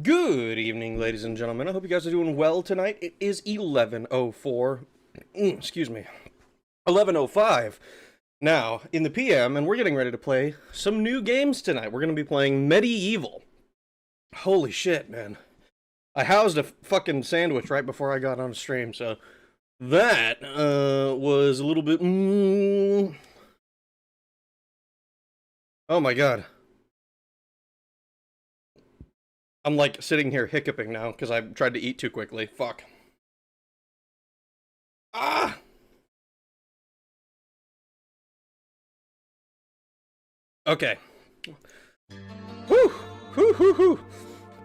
Good evening, ladies and gentlemen. I hope you guys are doing well tonight. It is 11:04. Excuse me. 11:05 now in the PM, and we're getting ready to play some new games tonight. We're going to be playing MediEvil. Holy shit, man. I housed a fucking sandwich right before I got on stream, so that was a little bit... Oh my god. I'm like sitting here hiccuping now because I tried to eat too quickly. Fuck. Ah! Okay. Whew! Whew, whew, whew.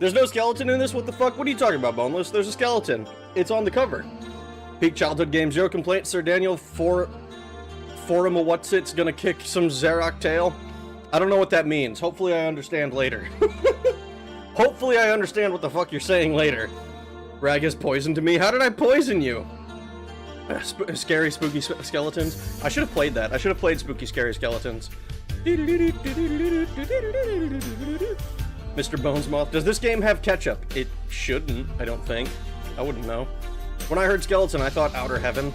There's no skeleton in this? What the fuck? What are you talking about, Boneless? There's a skeleton. It's on the cover. Peak childhood game, zero complaints. Sir Daniel, Forum what's it's gonna kick some Xerox tail? I don't know what that means. Hopefully I understand later. Hopefully I understand what the fuck you're saying later. Rag has poisoned me. How did I poison you? Scary, spooky skeletons. I should have played that. I should have played Spooky, Scary Skeletons. Mr. Bonesmoth. Does this game have ketchup? It shouldn't, I don't think. I wouldn't know. When I heard skeleton, I thought Outer Heaven.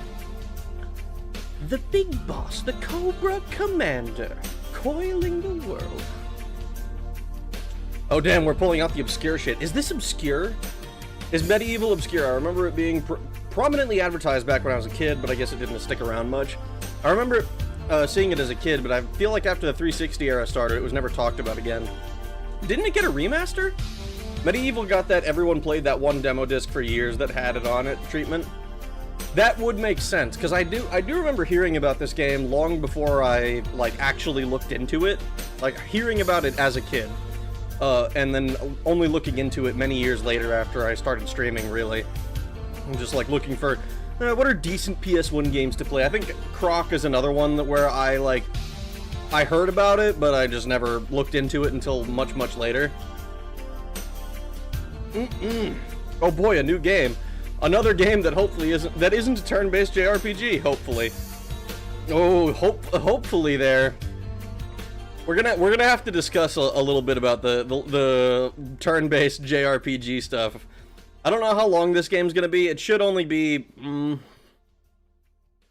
The big boss, the Cobra Commander, coiling the world. Oh damn, we're pulling out the obscure shit. Is this obscure? Is MediEvil obscure? I remember it being prominently advertised back when I was a kid, but I guess it didn't stick around much. I remember seeing it as a kid, but I feel like after the 360 era started, it was never talked about again. Didn't it get a remaster? MediEvil got that everyone played that one demo disc for years that had it on it treatment. That would make sense, because I do remember hearing about this game long before I, like, actually looked into it. Like, hearing about it as a kid. And then only looking into it many years later after I started streaming, really. I'm just, like, looking for, what are decent PS1 games to play? I think Croc is another one that where I heard about it, but I just never looked into it until much, much later. Oh boy, a new game. Another game that hopefully isn't a turn-based JRPG, hopefully. Oh, hopefully there. We're gonna have to discuss a little bit about the turn-based JRPG stuff. I don't know how long this game's gonna be. It should only be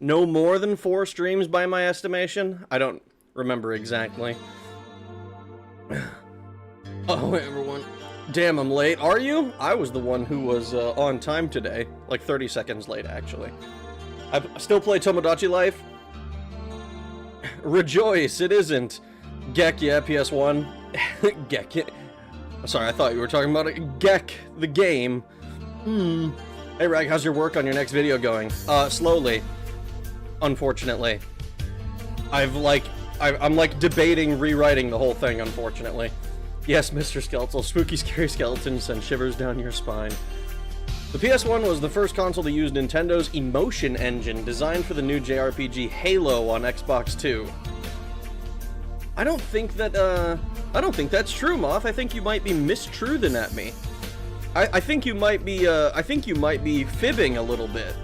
no more than 4 streams by my estimation. I don't remember exactly. Oh, everyone. Damn, I'm late. Are you? I was the one who was on time today. Like 30 seconds late, actually. I still play Tomodachi Life. Rejoice, it isn't. Gek, yeah, PS1. Gek. Sorry, I thought you were talking about it. Gek, the game. Hey, Rag, how's your work on your next video going? Slowly. Unfortunately. I'm like debating rewriting the whole thing, unfortunately. Yes, Mr. Skeltal, spooky, scary skeletons send shivers down your spine. The PS1 was the first console to use Nintendo's Emotion engine, designed for the new JRPG Halo on Xbox 2. I don't think that's true, Moth. I think you might be mistruthing at me. I think you might be fibbing a little bit.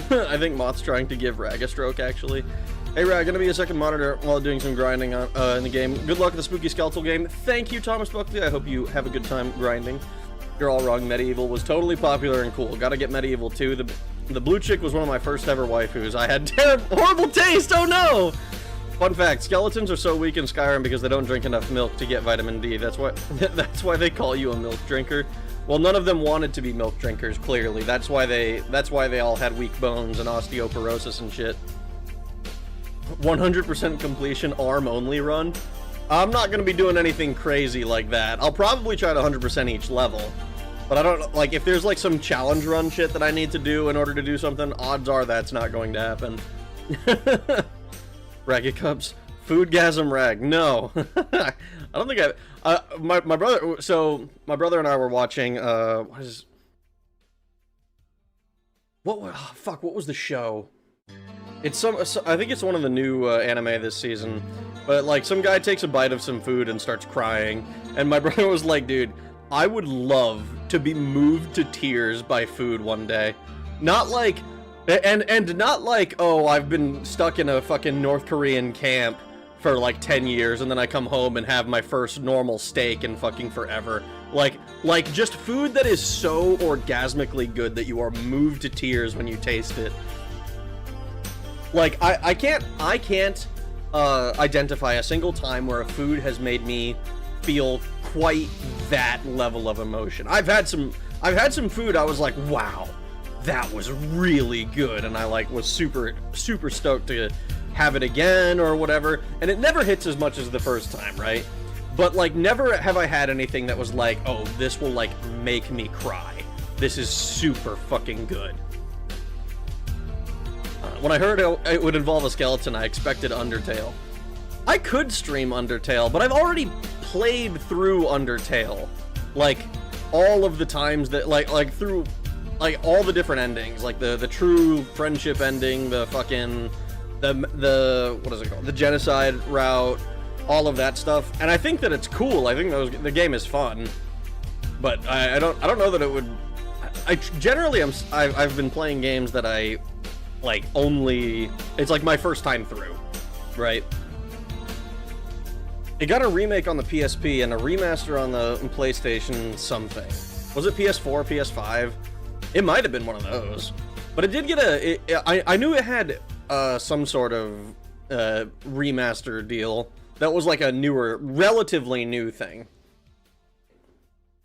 I think Moth's trying to give Rag a stroke, actually. Hey, Rag, gonna be a second monitor while doing some grinding in the game. Good luck with the Spooky Skeltal game. Thank you, Thomas Buckley. I hope you have a good time grinding. You're all wrong. MediEvil was totally popular and cool. Gotta get MediEvil 2. The blue chick was one of my first ever waifus. I had horrible taste. Oh no! Fun fact: skeletons are so weak in Skyrim because they don't drink enough milk to get vitamin D. That's why they call you a milk drinker. Well, none of them wanted to be milk drinkers. Clearly, that's why they all had weak bones and osteoporosis and shit. 100% completion arm only run. I'm not gonna be doing anything crazy like that. I'll probably try to 100% each level, but I don't like if there's like some challenge run shit that I need to do in order to do something. Odds are that's not going to happen. Raggy Cups, Foodgasm Rag. No, I don't think my brother. So my brother and I were watching. What was the show? It's I think it's one of the new anime this season, but like some guy takes a bite of some food and starts crying, and my brother was like, dude, I would love to be moved to tears by food one day. Not like, and not like, oh, I've been stuck in a fucking North Korean camp for like 10 years and then I come home and have my first normal steak in fucking forever. Like just food that is so orgasmically good that you are moved to tears when you taste it. Like, I can't identify a single time where a food has made me feel quite that level of emotion. I've had some food I was like, wow, that was really good, and I like was super stoked to have it again or whatever, and it never hits as much as the first time, right? But like never have I had anything that was like, oh, this will like make me cry. This is super fucking good. When I heard it would involve a skeleton, I expected Undertale. I could stream Undertale, but I've already played through Undertale. Like, all of the times that, like through, like, all the different endings. Like, the true friendship ending, the fucking, the what is it called? The genocide route, all of that stuff. And I think that it's cool. I think the game is fun. But I don't know that it would... generally, I've been playing games that I, like, only... It's like my first time through, right? It got a remake on the PSP and a remaster on the PlayStation something. Was it PS4, PS5? It might have been one of those. But it did get I knew it had some sort of remaster deal that was like a newer, relatively new thing.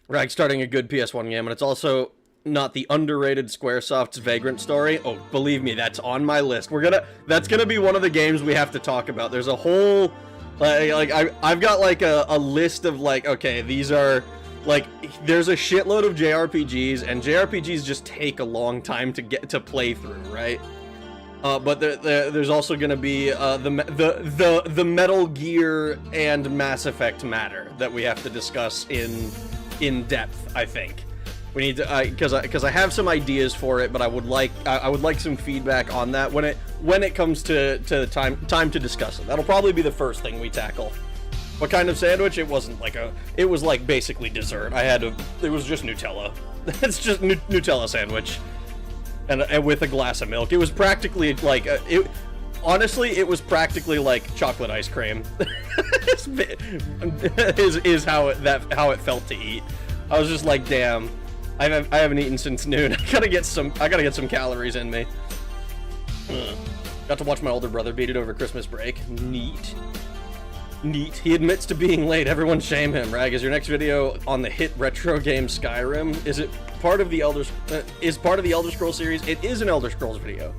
Right, starting a good PS1 game, and it's also not the underrated Squaresoft's Vagrant Story. Oh, believe me, that's on my list. That's gonna be one of the games we have to talk about. There's a whole, I've got like a list of like, okay, these are, like, there's a shitload of JRPGs, and JRPGs just take a long time to get to play through, right? But there's also gonna be the Metal Gear and Mass Effect matter that we have to discuss in depth. I think we need to, because I have some ideas for it, but I would like some feedback on that when it comes to time to discuss it. That'll probably be the first thing we tackle. What kind of sandwich? It wasn't like it was like basically dessert. It was just Nutella. It's just Nutella sandwich, and with a glass of milk. It was practically like honestly, it was practically like chocolate ice cream. is how it felt to eat. I was just like, damn, I haven't eaten since noon. I gotta get some calories in me. Got to watch my older brother beat it over Christmas break. Neat. He admits to being late. Everyone shame him. Rag, is your next video on the hit retro game Skyrim? Is it part of the Elder Scrolls series? It is an Elder Scrolls video.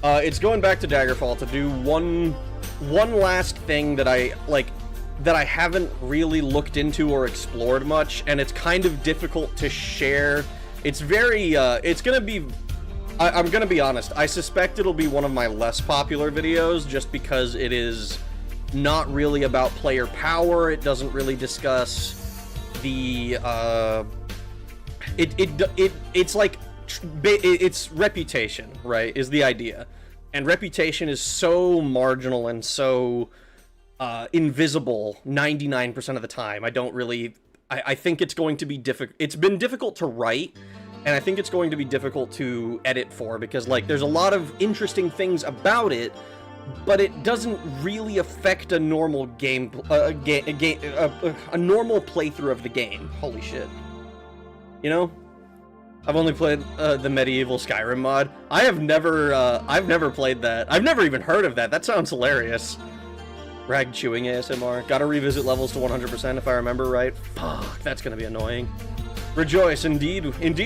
It's going back to Daggerfall to do one last thing that I haven't really looked into or explored much, and it's kind of difficult to share. It's very, it's gonna be, I'm gonna be honest, I suspect it'll be one of my less popular videos, just because it is not really about player power. It doesn't really discuss the, it's like, it's reputation, right, is the idea. And reputation is so marginal and so invisible 99% of the time. I think it's going to be difficult. It's been difficult to write, and I think it's going to be difficult to edit for, because, like, there's a lot of interesting things about it, but it doesn't really affect a normal a normal playthrough of the game. Holy shit. You know? I've only played the MediEvil Skyrim mod. I've never played that. I've never even heard of that. That sounds hilarious. Rag chewing ASMR. Gotta revisit levels to 100% if I remember right. Fuck, that's gonna be annoying. Rejoice, indeed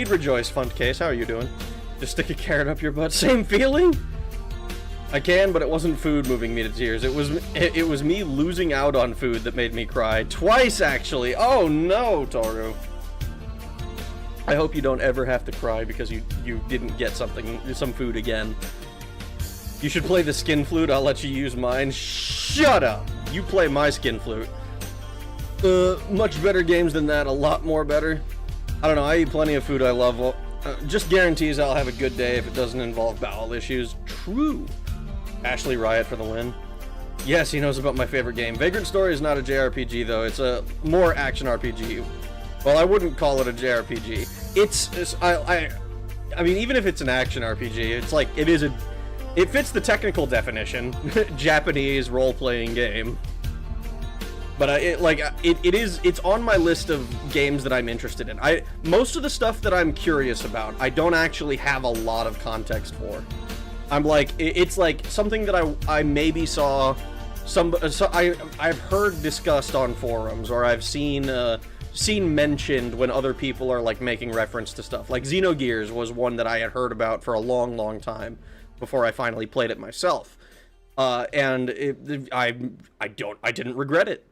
rejoice, Fund Case. How are you doing? Just stick a carrot up your butt. Same feeling? I can, but it wasn't food moving me to tears. It was me losing out on food that made me cry. Twice, actually. Oh no, Toru. I hope you don't ever have to cry because you didn't get some food again. You should play the skin flute. I'll let you use mine. Shut up! You play my skin flute. Much better games than that. A lot more better. I don't know. I eat plenty of food I love. Just guarantees I'll have a good day if it doesn't involve bowel issues. True. Ashley Riot for the win. Yes, he knows about my favorite game. Vagrant Story is not a JRPG though. It's a more action RPG. Well, I wouldn't call it a JRPG. I mean, even if it's an action RPG, it's like, it fits the technical definition. Japanese role-playing game. But it's on my list of games that I'm interested in. Most of the stuff that I'm curious about, I don't actually have a lot of context for. I'm like, it's like something that I maybe saw I've heard discussed on forums, or I've seen mentioned when other people are like making reference to stuff. Like Xenogears was one that I had heard about for a long time before I finally played it myself. And I didn't regret it.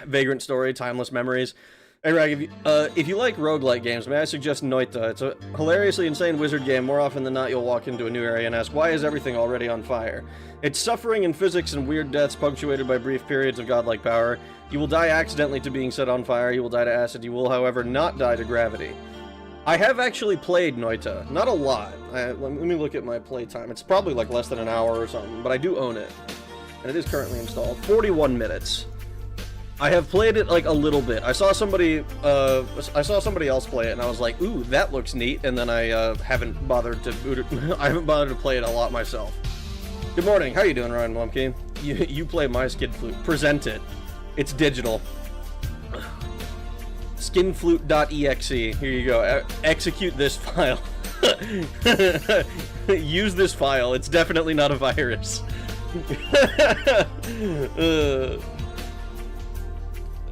Vagrant Story, Timeless Memories. Hey Rag, if you like roguelike games, may I suggest Noita? It's a hilariously insane wizard game. More often than not, you'll walk into a new area and ask, why is everything already on fire? It's suffering in physics and weird deaths punctuated by brief periods of godlike power. You will die accidentally to being set on fire, you will die to acid, you will, however, not die to gravity. I have actually played Noita. Not a lot. Let me look at my playtime. It's probably like less than an hour or something, but I do own it. And it is currently installed. 41 minutes. I have played it like a little bit. I saw somebody else play it, and I was like, "Ooh, that looks neat." And then I haven't bothered to boot it. I haven't bothered to play it a lot myself. Good morning. How you doing, Ryan Blumke? You play my Skid Flute. Present it. It's digital. Skinflute.exe. Here you go. Execute this file. Use this file. It's definitely not a virus.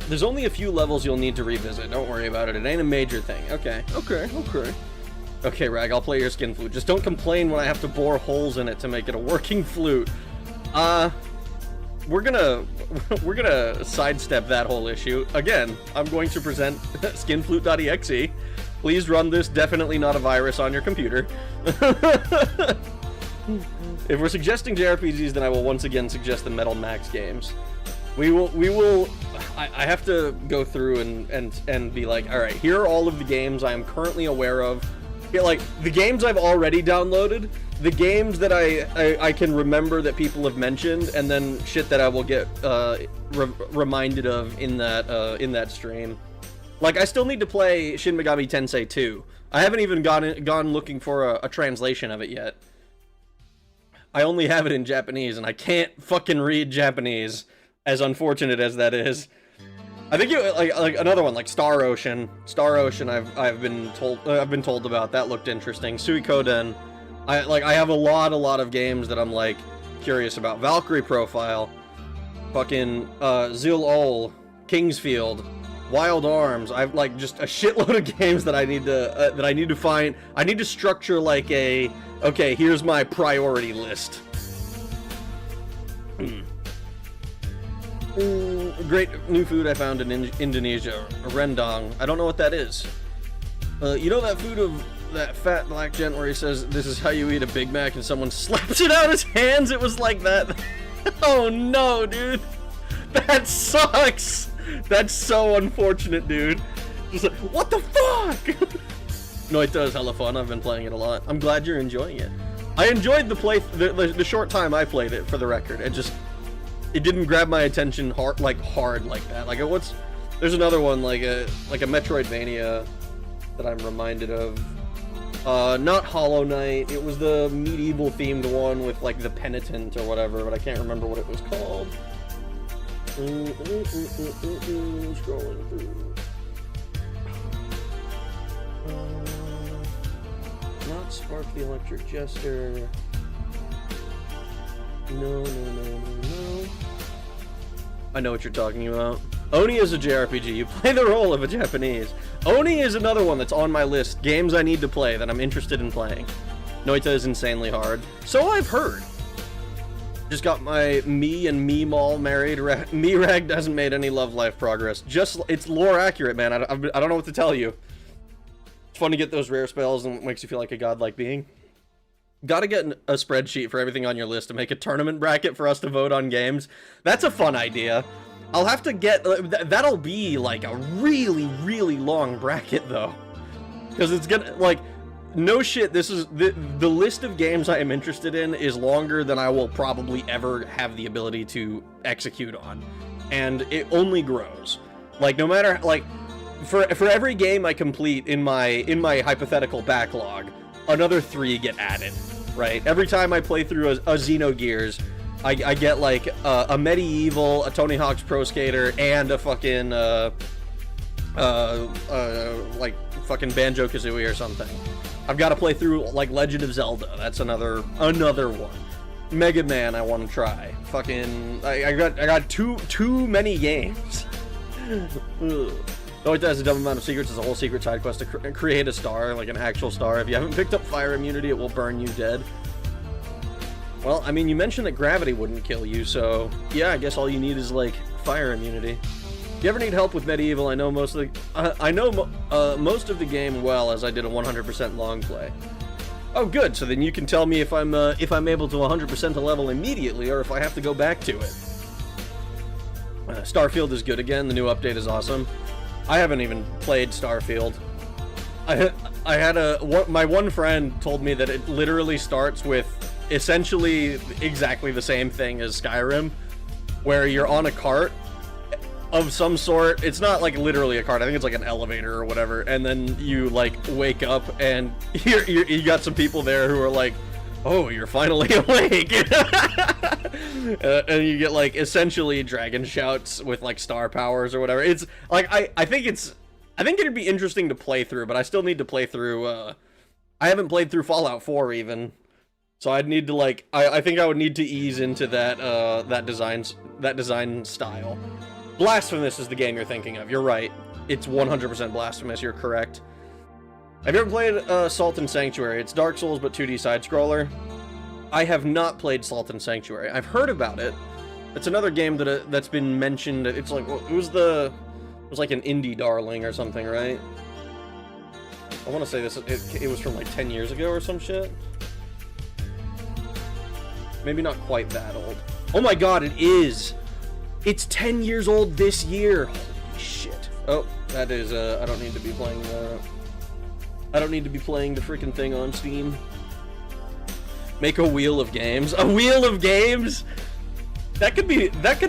There's only a few levels you'll need to revisit. Don't worry about it. It ain't a major thing. Okay. Okay, Rag, I'll play your Skin Flute. Just don't complain when I have to bore holes in it to make it a working flute. We're gonna sidestep that whole issue. Again, I'm going to present skinflute.exe. Please run this definitely not a virus on your computer. If we're suggesting JRPGs, then I will once again suggest the Metal Max games. We will. I have to go through and be like, all right, here are all of the games I am currently aware of. Yeah, like the games I've already downloaded, the games that I can remember that people have mentioned, and then shit that I will get reminded of in that stream. Like I still need to play Shin Megami Tensei 2. I haven't even gone looking for a translation of it yet. I only have it in Japanese, and I can't fucking read Japanese. As unfortunate as that is, I think it like another one like Star Ocean. Star Ocean, I've been told about. That looked interesting. Suikoden. I have a lot of games that I'm like curious about. Valkyrie Profile, fucking Zil Ol, Kingsfield, Wild Arms. I've like just a shitload of games that I need to find. I need to structure like a okay. Here's my priority list. Great new food I found in Indonesia, rendang. I don't know what that is. You know that food of that fat black gent where he says, this is how you eat a Big Mac, and someone slaps it out of his hands? It was like that. Oh no, dude. That sucks. That's so unfortunate, dude. Just like, what the fuck? Noita is hella fun. I've been playing it a lot. I'm glad you're enjoying it. I enjoyed the short time I played it, for the record. It didn't grab my attention hard like that. Like there's another one like a Metroidvania that I'm reminded of. Not Hollow Knight. It was the MediEvil themed one with like the Penitent or whatever, but I can't remember what it was called. Scrolling through. Not Spark the Electric Jester. No. I know what you're talking about. Oni is a JRPG. You play the role of a Japanese. Oni is another one that's on my list. Games I need to play that I'm interested in playing. Noita is insanely hard. So I've heard. Just got my me and Meemaw married. Mirag hasn't made any love life progress. It's lore accurate, man. I don't know what to tell you. It's fun to get those rare spells and it makes you feel like a godlike being. Gotta get a spreadsheet for everything on your list to make a tournament bracket for us to vote on games. That's a fun idea. I'll have to get... That'll be, like, a really long bracket, though. Because it's gonna... Like, no shit, this is... The list of games I am interested in is longer than I will probably ever have the ability to execute on. And it only grows. Like, no matter... Like, for every game I complete in my hypothetical backlog, another 3 get added, right? Every time I play through a Xenogears, I get like a MediEvil, a Tony Hawk's Pro Skater, and a fucking like fucking Banjo-Kazooie or something. I've got to play through like Legend of Zelda. That's another one. Mega Man I want to try. Fucking I got too many games. Though it has a dumb amount of secrets, it's a whole secret side quest to create a star, like an actual star. If you haven't picked up fire immunity, it will burn you dead. Well, I mean, you mentioned that gravity wouldn't kill you, so yeah, I guess all you need is, like, fire immunity. If you ever need help with MediEvil, I know most of the most of the game well, as I did a 100% long play. Oh, good. So then you can tell me if I'm able to 100% a level immediately, or if I have to go back to it. Starfield is good again. The new update is awesome. I haven't even played Starfield. My one friend told me that it literally starts with essentially exactly the same thing as Skyrim, where you're on a cart of some sort. It's not like literally a cart. I think it's like an elevator or whatever. And then you like wake up and you got some people there who are like, "Oh, you're finally awake," and you get like essentially dragon shouts with like star powers or whatever. It's like I think it'd be interesting to play through, but I still need to play through. I haven't played through Fallout 4 even, so I'd need to like I think I would need to ease into that design style. Blasphemous is the game you're thinking of. You're right. It's 100% Blasphemous. You're correct. Have you ever played Salt and Sanctuary? It's Dark Souls, but 2D side-scroller. I have not played Salt and Sanctuary. I've heard about it. It's another game that's been mentioned. It's like, it was like an indie darling or something, right? I want to say this. It was from like 10 years ago or some shit. Maybe not quite that old. Oh my god, it is! It's 10 years old this year! Holy shit. Oh, that is, I don't need to be playing, I don't need to be playing the freaking thing on Steam. Make a wheel of games. A wheel of games?! That could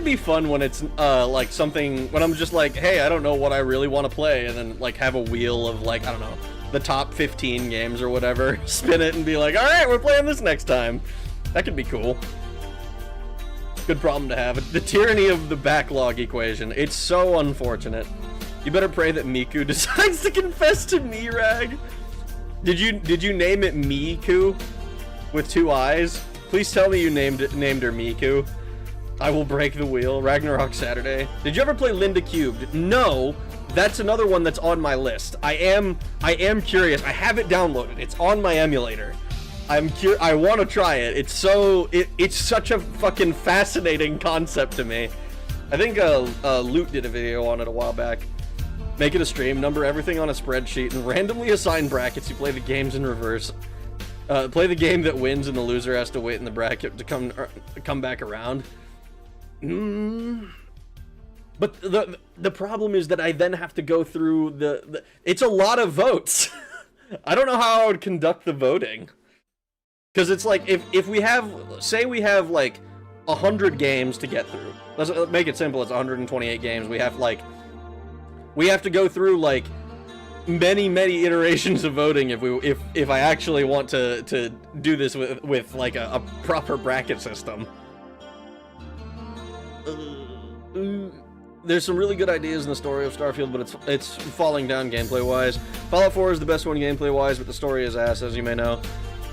be fun when it's, like something, when I'm just like, hey, I don't know what I really want to play, and then, like, have a wheel of, like, I don't know, the top 15 games or whatever, spin it and be like, alright, we're playing this next time. That could be cool. Good problem to have. The tyranny of the backlog equation. It's so unfortunate. You better pray that Miku decides to confess to Mirag. Did you name it Miku with 2 eyes? Please tell me you named her Miku. I will break the wheel. Ragnarok Saturday. Did you ever play Linda Cubed? No. That's another one that's on my list. I am curious. I have it downloaded. It's on my emulator. I want to try it. It's such a fucking fascinating concept to me. I think Loot did a video on it a while back. Make it a stream, number everything on a spreadsheet, and randomly assign brackets. You play the games in reverse. Play the game that wins, and the loser has to wait in the bracket to come back around. But the problem is that I then have to go through it's a lot of votes. I don't know how I would conduct the voting. Because it's like, if we have, say we have like 100 games to get through. Let's make it simple, it's 128 games. We have to go through like many iterations of voting if I actually want to do this with like a proper bracket system. There's some really good ideas in the story of Starfield, but it's falling down gameplay-wise. Fallout 4 is the best one gameplay-wise, but the story is ass, as you may know.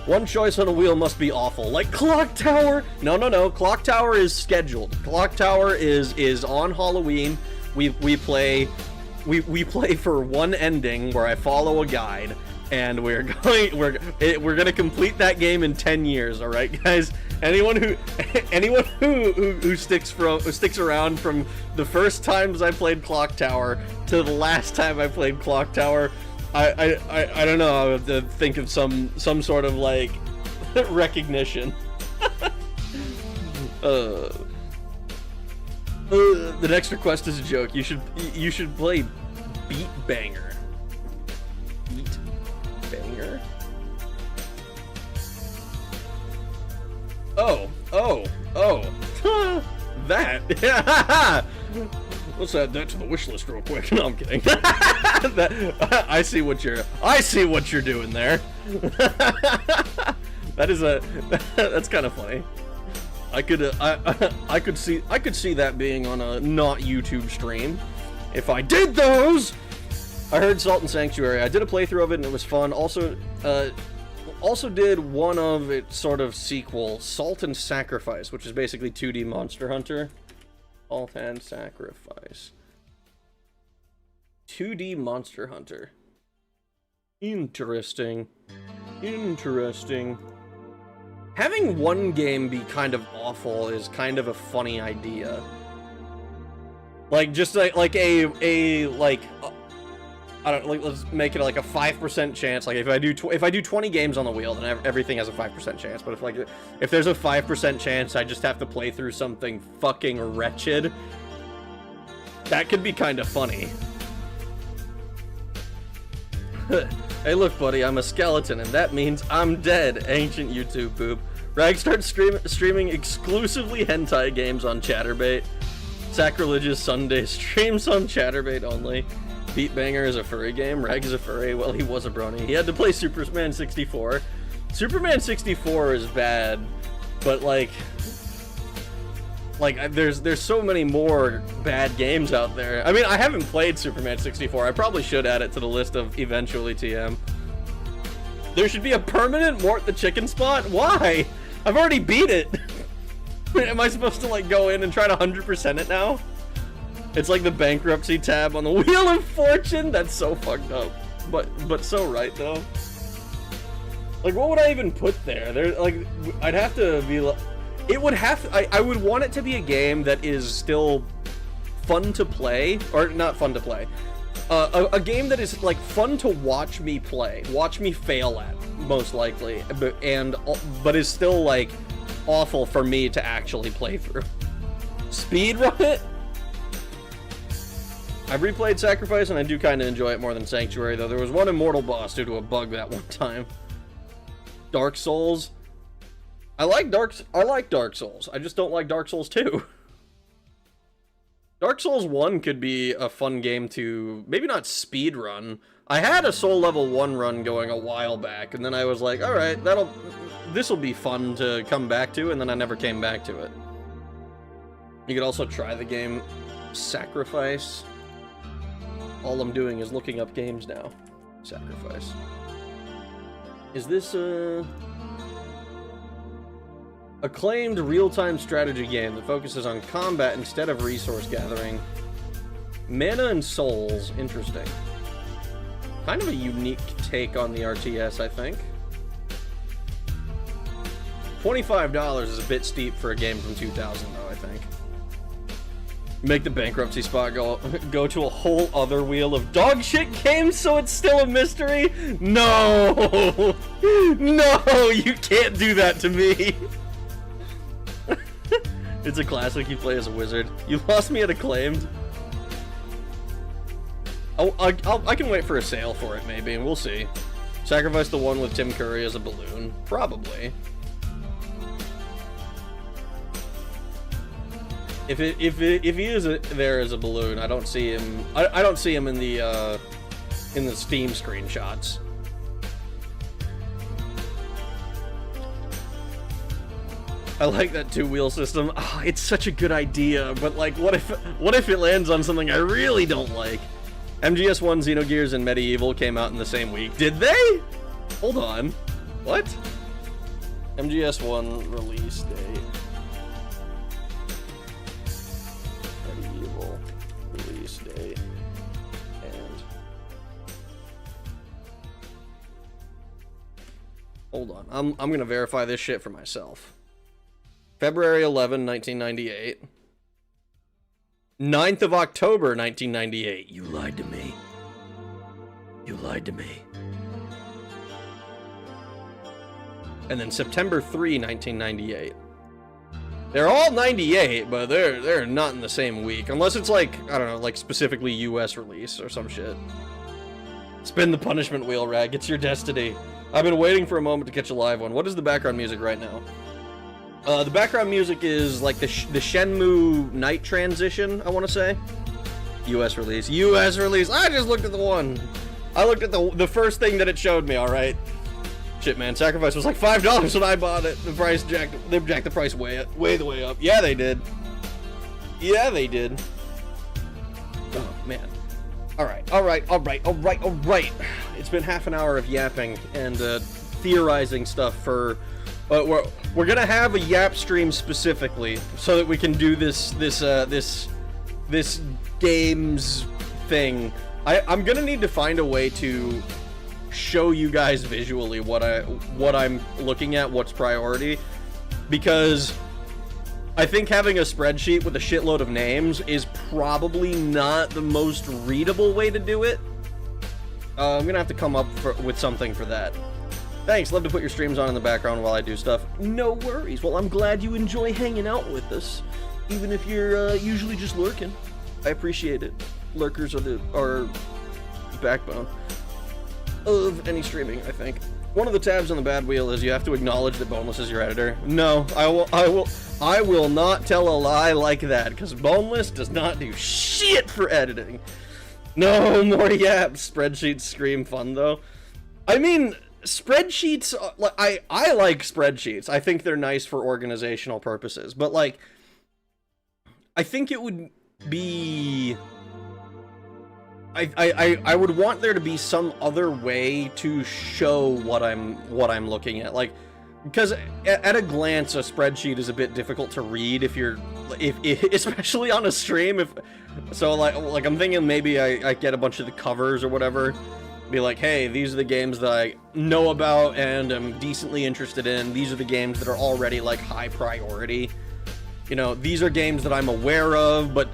One choice on a wheel must be awful. Like Clock Tower! No. Clock Tower is scheduled. Clock Tower is on Halloween. We play for one ending where I follow a guide, and we're gonna complete that game in 10 years, alright guys? Anyone who sticks around from the first times I played Clock Tower to the last time I played Clock Tower, I don't know, I have to think of some sort of like recognition. The next request is a joke. You should play Beat Banger. Beat Banger? Oh. That. Let's add that to the wish list real quick. No, I'm kidding. I see what you're doing there. That's kind of funny. I could see that being on a not YouTube stream if I did those. I heard Salt and Sanctuary. I did a playthrough of it and it was fun. Also did one of its sort of sequel, Salt and Sacrifice, which is basically 2D Monster Hunter. Salt and Sacrifice. 2D Monster Hunter. Interesting. Having one game be kind of awful is kind of a funny idea. Like, just like a like, I don't, like, let's make it like a 5% chance. Like, if I do 20 games on the wheel, then everything has a 5% chance. But if there's a 5% chance I just have to play through something fucking wretched, that could be kind of funny. Hey, look, buddy, I'm a skeleton, and that means I'm dead. Ancient YouTube boob. Rag starts streaming exclusively hentai games on Chatterbait. Sacrilegious Sunday streams on Chatterbait only. Beatbanger is a furry game. Rag is a furry. Well, he was a brony. He had to play Superman 64. Superman 64 is bad, but like there's so many more bad games out there. I mean, I haven't played Superman 64. I probably should add it to the list of eventually TM. There should be a permanent Mort the Chicken spot? Why? I've already beat it. Am I supposed to like go in and try to 100% it now? It's like the bankruptcy tab on the Wheel of Fortune. That's so fucked up, but so right though. Like, what would I even put there? There, like, I'd have to be like, it would have. I would want it to be a game that is still fun to play, or not fun to play. A game that is like fun to watch me play, watch me fail at, most likely, but is still like awful for me to actually play through. Speedrun it. I've replayed Sacrifice and I do kind of enjoy it more than Sanctuary, though. There was one immortal boss due to a bug that one time. Dark Souls. I like Dark Souls. I just don't like Dark Souls 2. Dark Souls 1 could be a fun game to maybe not speedrun. I had a Soul Level 1 run going a while back, and then I was like, alright, this'll be fun to come back to, and then I never came back to it. You could also try the game Sacrifice. All I'm doing is looking up games now. Sacrifice. Is this acclaimed real-time strategy game that focuses on combat instead of resource gathering? Mana and Souls. Interesting. Kind of a unique take on the RTS, I think. $25 is a bit steep for a game from 2000, though, I think. Make the bankruptcy spot go to a whole other wheel of dog shit games, so it's still a mystery? No! No, you can't do that to me! It's a classic, you play as a wizard. You lost me at Acclaimed. I can wait for a sale for it, maybe, and we'll see. Sacrifice the one with Tim Curry as a balloon? Probably. If he is there as a balloon, I don't see him. I don't see him in the Steam screenshots. I like that two-wheel system. Oh, it's such a good idea, but like, what if it lands on something I really don't like? MGS1, Xenogears, and MediEvil came out in the same week. Did they? Hold on. What? MGS1 release date. MediEvil release date. And hold on. I'm gonna verify this shit for myself. February 11, 1998. 9th of October, 1998. You lied to me. You lied to me. And then September 3, 1998. They're all 98, but they're not in the same week. Unless it's like, I don't know, like specifically US release or some shit. Spin the punishment wheel, Rag. It's your destiny. I've been waiting for a moment to catch a live one. What is the background music right now? The background music is like the Shenmue night transition, I want to say. US release. US release! I just looked at the one! I looked at the first thing that it showed me, alright? Shit, man. Sacrifice was like $5 when I bought it. The price jacked the price way the way up. Yeah, they did. Yeah, they did. Oh, man. Alright. It's been half an hour of yapping and theorizing stuff for... we're gonna have a yap stream specifically so that we can do this games thing. I'm gonna need to find a way to show you guys visually what I'm looking at, what's priority, because I think having a spreadsheet with a shitload of names is probably not the most readable way to do it. I'm gonna have to come up with something for that. Thanks, love to put your streams on in the background while I do stuff. No worries. Well, I'm glad you enjoy hanging out with us, even if you're usually just lurking. I appreciate it. Lurkers are the backbone of any streaming, I think. One of the tabs on the bad wheel is you have to acknowledge that Boneless is your editor. No, I will not tell a lie like that, because Boneless does not do shit for editing. No more yaps. Spreadsheets scream fun though. I mean, spreadsheets, I like spreadsheets. I think they're nice for organizational purposes, but like, I think it would be, I would want there to be some other way to show what I'm looking at, like, because at a glance a spreadsheet is a bit difficult to read if especially on a stream. So like I'm thinking maybe I get a bunch of the covers or whatever, be like, hey, these are the games that I know about and am decently interested in. These are the games that are already like high priority. You know, these are games that I'm aware of, but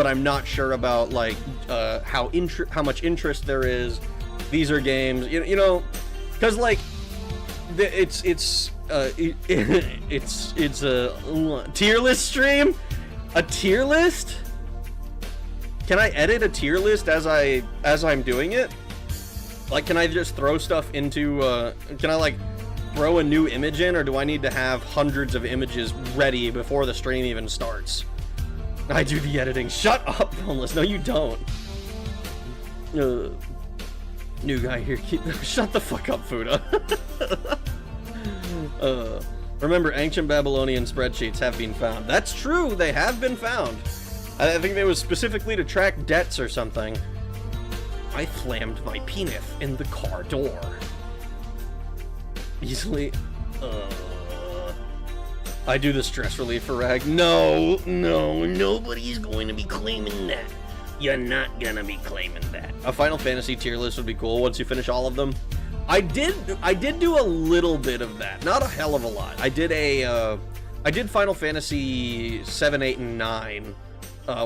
I'm not sure about, like, how much interest there is. These are games, you know, because like, it's a tier list stream. A tier list? Can I edit a tier list as I'm doing it? Like, can I just throw stuff into? Can I like throw a new image in, or do I need to have hundreds of images ready before the stream even starts? I do the editing. Shut up, Boneless. No, you don't. New guy here. Shut the fuck up, Fuda. Remember, ancient Babylonian spreadsheets have been found. That's true. They have been found. I think it was specifically to track debts or something. I slammed my penis in the car door. Easily. I do the stress relief for Rag. No, nobody's going to be claiming that. You're not gonna be claiming that. A Final Fantasy tier list would be cool once you finish all of them. I did do a little bit of that, not a hell of a lot. I did Final Fantasy 7, 8, and 9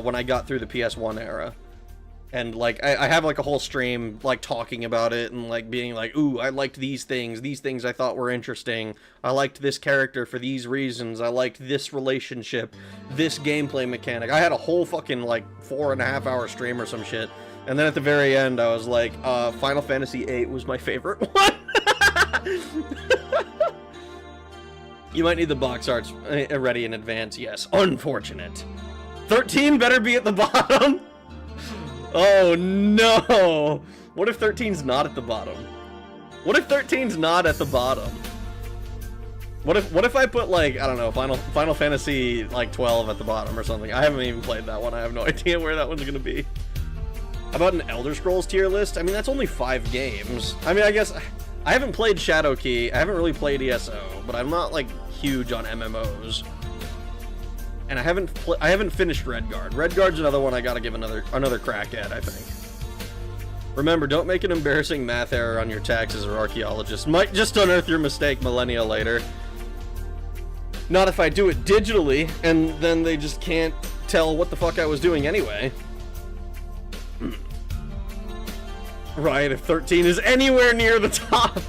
when I got through the PS1 era. And, like, I have, like, a whole stream, like, talking about it and, like, being like, ooh, I liked these things I thought were interesting. I liked this character for these reasons. I liked this relationship, this gameplay mechanic. I had a whole fucking, like, 4.5-hour stream or some shit. And then at the very end, I was like, Final Fantasy VIII was my favorite one. You might need the box arts ready in advance, yes. Unfortunate. 13 better be at the bottom. Oh no! What if 13's not at the bottom? What if 13's not at the bottom? What if I put, like, I don't know, Final Fantasy like 12 at the bottom or something? I haven't even played that one. I have no idea where that one's gonna be. How about an Elder Scrolls tier list? I mean, that's only 5 games. I mean, I guess I haven't played Shadowkey. I haven't really played ESO, but I'm not like huge on MMOs. And I haven't finished Redguard. Redguard's another one I gotta give another crack at, I think. Remember, don't make an embarrassing math error on your taxes or archaeologists. Might just unearth your mistake millennia later. Not if I do it digitally, and then they just can't tell what the fuck I was doing anyway. Right, if 13 is anywhere near the top.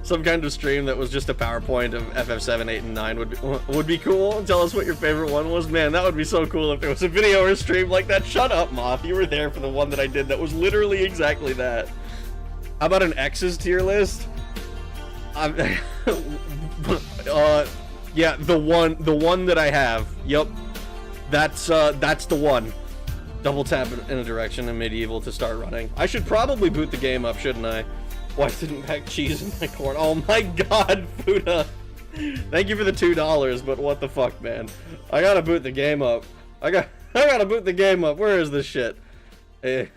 Some kind of stream that was just a PowerPoint of FF7, 8, and 9 would be cool. Tell us what your favorite one was. Man, that would be so cool if there was a video or a stream like that. Shut up, Moth. You were there for the one that I did that was literally exactly that. How about an X's tier list? Yeah, the one that I have. Yep. That's the one. Double tap in a direction in MediEvil to start running. I should probably boot the game up, shouldn't I? Why didn't pack cheese in my corn? Oh my god, Fuda! Thank you for the $2, but what the fuck, man? I gotta boot the game up. I gotta boot the game up. Where is this shit? It's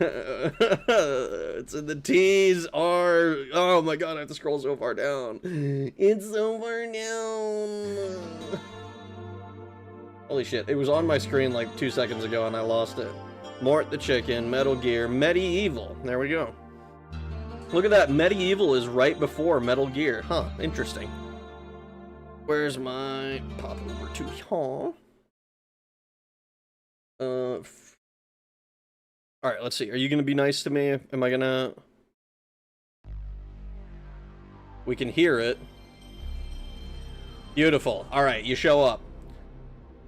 in the T's are. Oh my god, I have to scroll so far down. It's so far down. Holy shit, it was on my screen like 2 seconds ago and I lost it. Mort the Chicken, Metal Gear, MediEvil. There we go. Look at that, MediEvil is right before Metal Gear. Huh, interesting. Where's my pop over to here? Alright, let's see. Are you gonna be nice to me? Am I gonna... We can hear it. Beautiful. Alright, you show up.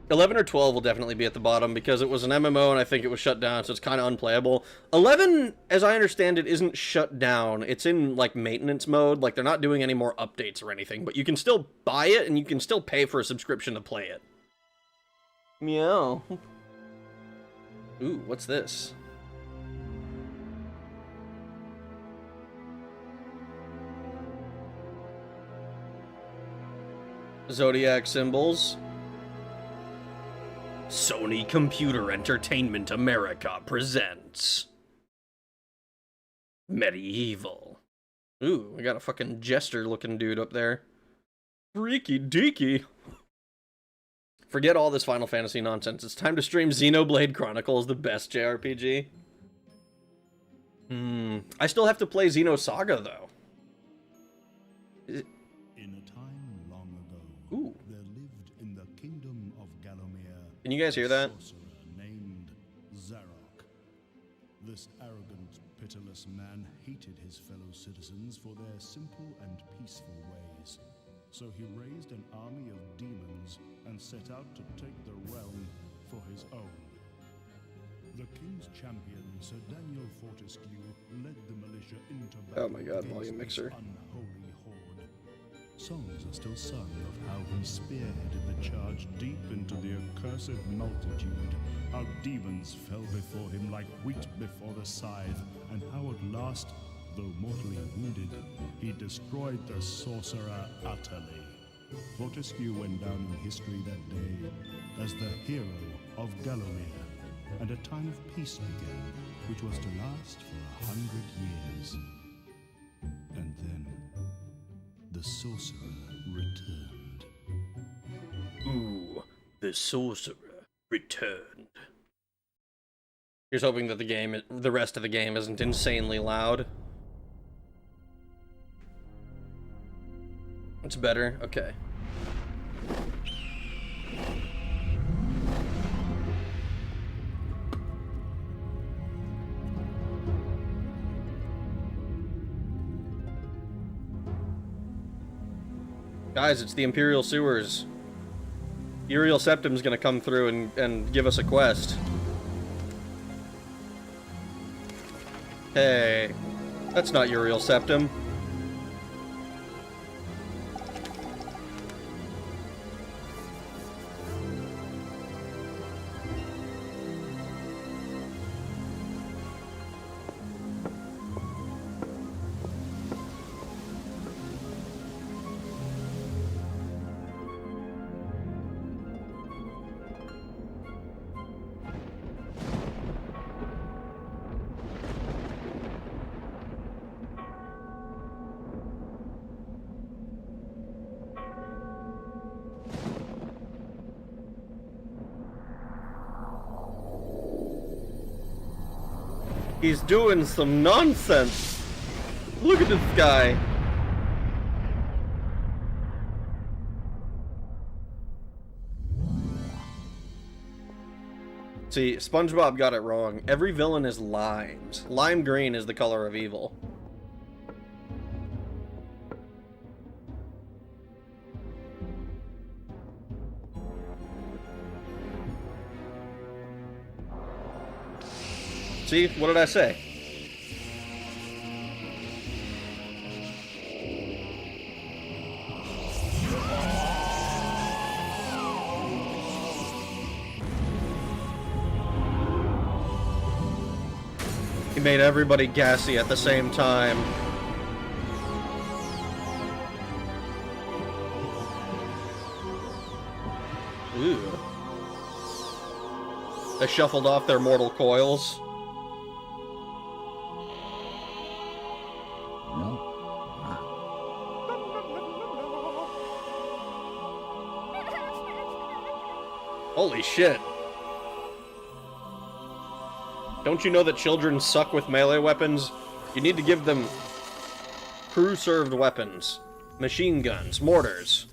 11 or 12 will definitely be at the bottom because it was an MMO and I think it was shut down, so it's kind of unplayable. 11, as I understand it, isn't shut down. It's in, like, maintenance mode. Like, they're not doing any more updates or anything, but you can still buy it and you can still pay for a subscription to play it. Meow. Ooh, what's this? Zodiac symbols. Sony Computer Entertainment America presents MediEvil. Ooh, we got a fucking jester-looking dude up there. Freaky deaky. Forget all this Final Fantasy nonsense. It's time to stream Xenoblade Chronicles, the best JRPG. I still have to play Xenosaga, though. In a time long ago, Ooh. there lived in the kingdom of Gallowmere Can you guys hear that? a sorcerer named Zarok. This arrogant, pitiless man hated his fellow citizens for their simple and peaceful ways. So he raised an army of demons and set out to take the realm for his own. The king's champion, Sir Daniel Fortescue, led the militia into battle. Oh my god, against volume this mixer. unholy horde. Songs are still sung of how he spearheaded the charge deep into the accursed multitude, how demons fell before him like wheat before the scythe, and how at last, though mortally wounded, he destroyed the sorcerer utterly. Fortescue went down in history that day as the hero of Gallowmere, and a time of peace began, which was to last for 100 years. And then, the sorcerer returned. Ooh, the sorcerer returned. Here's hoping that the rest of the game isn't insanely loud. It's better? Okay. Guys, it's the Imperial Sewers. Uriel Septim's gonna come through and give us a quest. Hey, that's not Uriel Septim. He's doing some nonsense. Look at this guy. See, SpongeBob got it wrong. Every villain is limes. Lime green is the color of evil. See, what did I say? He made everybody gassy at the same time. Ooh. They shuffled off their mortal coils. Holy shit. Don't you know that children suck with melee weapons? You need to give them crew-served weapons. Machine guns, mortars.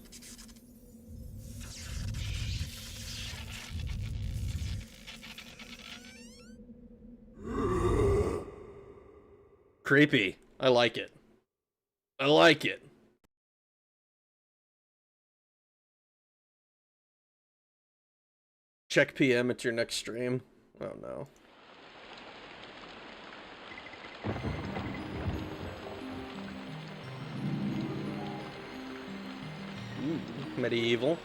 Creepy. I like it. I like it. Check PM at your next stream. Oh no. Ooh, MediEvil.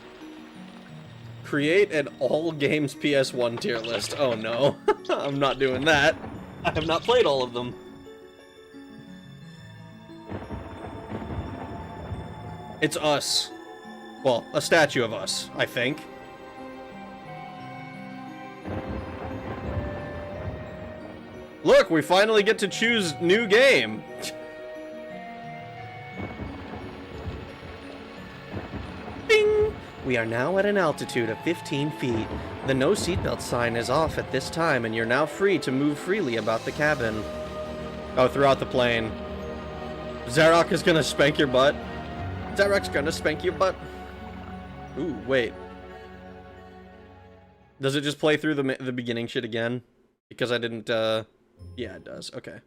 Create an all games PS1 tier list. Oh no. I'm not doing that. I have not played all of them. It's us. Well, a statue of us, I think. Look, we finally get to choose new game. Bing! We are now at an altitude of 15 feet. The no seatbelt sign is off at this time, and you're now free to move freely about the cabin. Oh, throughout the plane. Zarok is gonna spank your butt. Zarok's gonna spank your butt. Ooh, wait. Does it just play through the beginning shit again? Because I didn't, yeah, it does. Okay.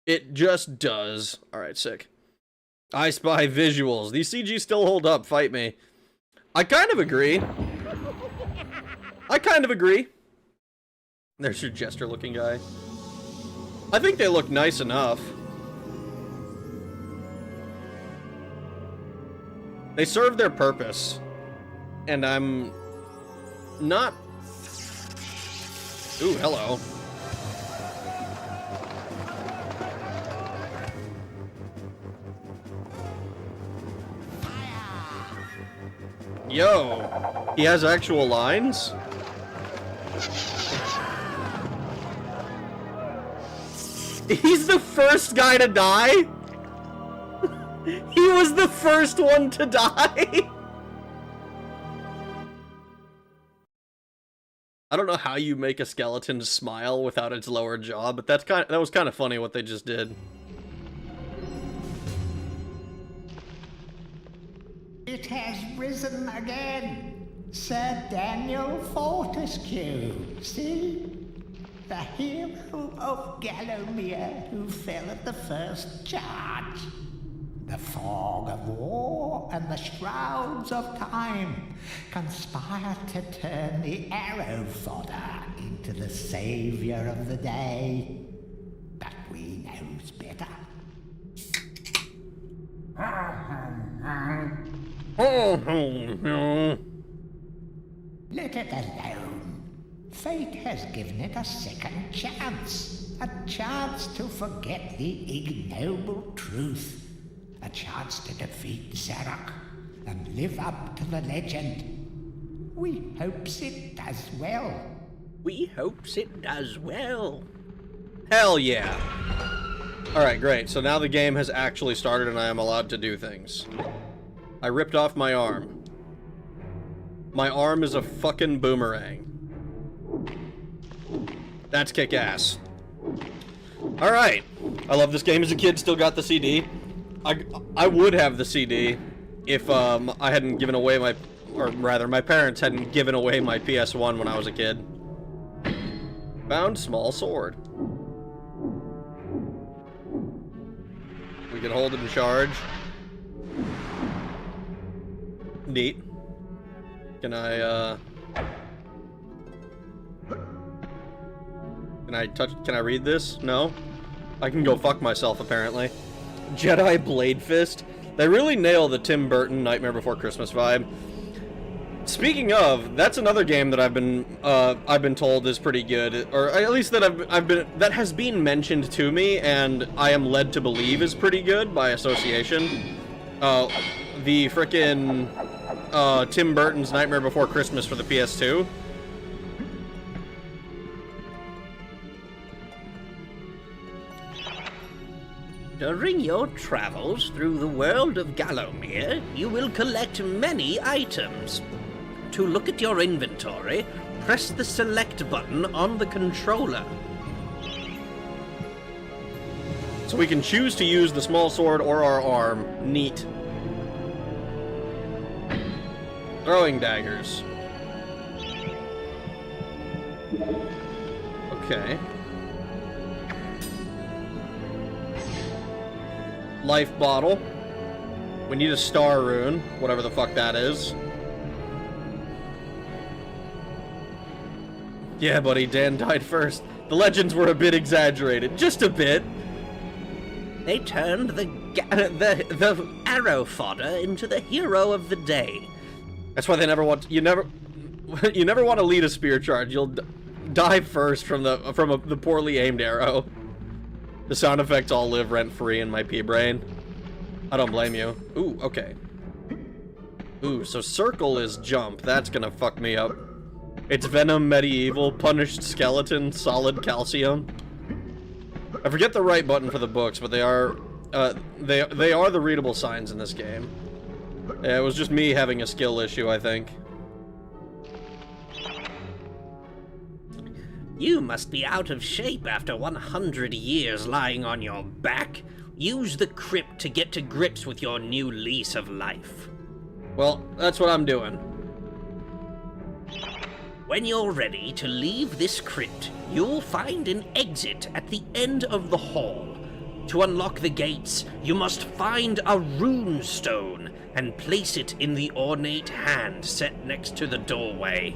It just does. Alright, sick. I Spy visuals. These CG still hold up. Fight me. I kind of agree. I kind of agree. There's your jester-looking guy. I think they look nice enough. They serve their purpose. And I'm not... Ooh, hello. Yo, he has actual lines? He's the first guy to die? He was the first one to die? I don't know how you make a skeleton smile without its lower jaw, but that was kind of funny what they just did. It has risen again, Sir Daniel Fortescue. See? The hero of Gallowmere who fell at the first charge. The fog of war and the shrouds of time conspire to turn the arrow fodder into the savior of the day. But we knows better. Let it alone. Fate has given it a second chance. A chance to forget the ignoble truth. A chance to defeat Zarok and live up to the legend. We hopes it does well. We hopes it does well. Hell yeah. Alright, great. So now the game has actually started and I am allowed to do things. I ripped off my arm. My arm is a fucking boomerang. That's kick-ass. Alright. I love this game as a kid, still got the CD. I would have the CD if I hadn't given away my, or rather my parents hadn't given away my PS1 when I was a kid. Found small sword. We can hold it in charge. Neat. Can I can I read this? No? I can go fuck myself apparently. Jedi Blade Fist. They really nail the Tim Burton Nightmare Before Christmas vibe. Speaking of, that's another game that I've been told is pretty good, or at least that that has been mentioned to me, and I am led to believe is pretty good by association. The frickin' Tim Burton's Nightmare Before Christmas for the PS2. During your travels through the world of Gallowmere, you will collect many items. To look at your inventory, press the select button on the controller. So we can choose to use the small sword or our arm. Neat. Throwing daggers. Okay. life bottle. We need a star rune, whatever the fuck that is. Yeah, buddy, Dan died first. The legends were a bit exaggerated, just a bit. They turned the arrow fodder into the hero of the day. That's why they never want you never want to lead a spear charge. You'll die first from the poorly aimed arrow. The sound effects all live rent-free in my pea-brain. I don't blame you. Ooh, okay. Ooh, so circle is jump. That's gonna fuck me up. It's Venom, MediEvil, Punished Skeleton, Solid Calcium. I forget the right button for the books, but they are the readable signs in this game. Yeah, it was just me having a skill issue, I think. You must be out of shape after 100 years lying on your back. Use the crypt to get to grips with your new lease of life. Well, that's what I'm doing. When you're ready to leave this crypt, you'll find an exit at the end of the hall. To unlock the gates, you must find a rune stone and place it in the ornate hand set next to the doorway.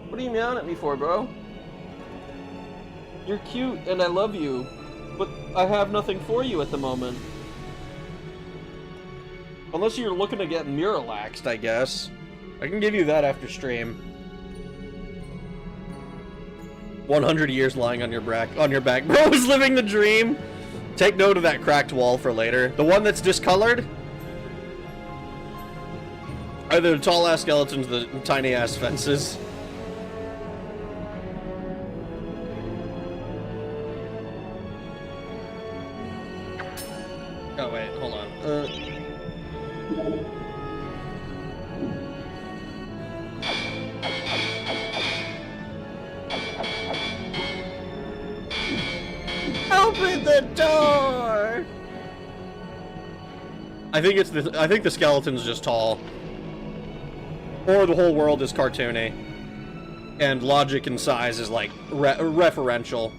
What are you meowing at me for, bro? You're cute and I love you, but I have nothing for you at the moment. Unless you're looking to get muralaxed, I guess. I can give you that after stream. 100 years lying on your back. Bro is living the dream! Take note of that cracked wall for later. The one that's discolored? Either the tall-ass skeletons or the tiny-ass fences. Oh, wait, hold on. Open the door! I think the skeleton's just tall. Or the whole world is cartoony. And logic and size is like referential.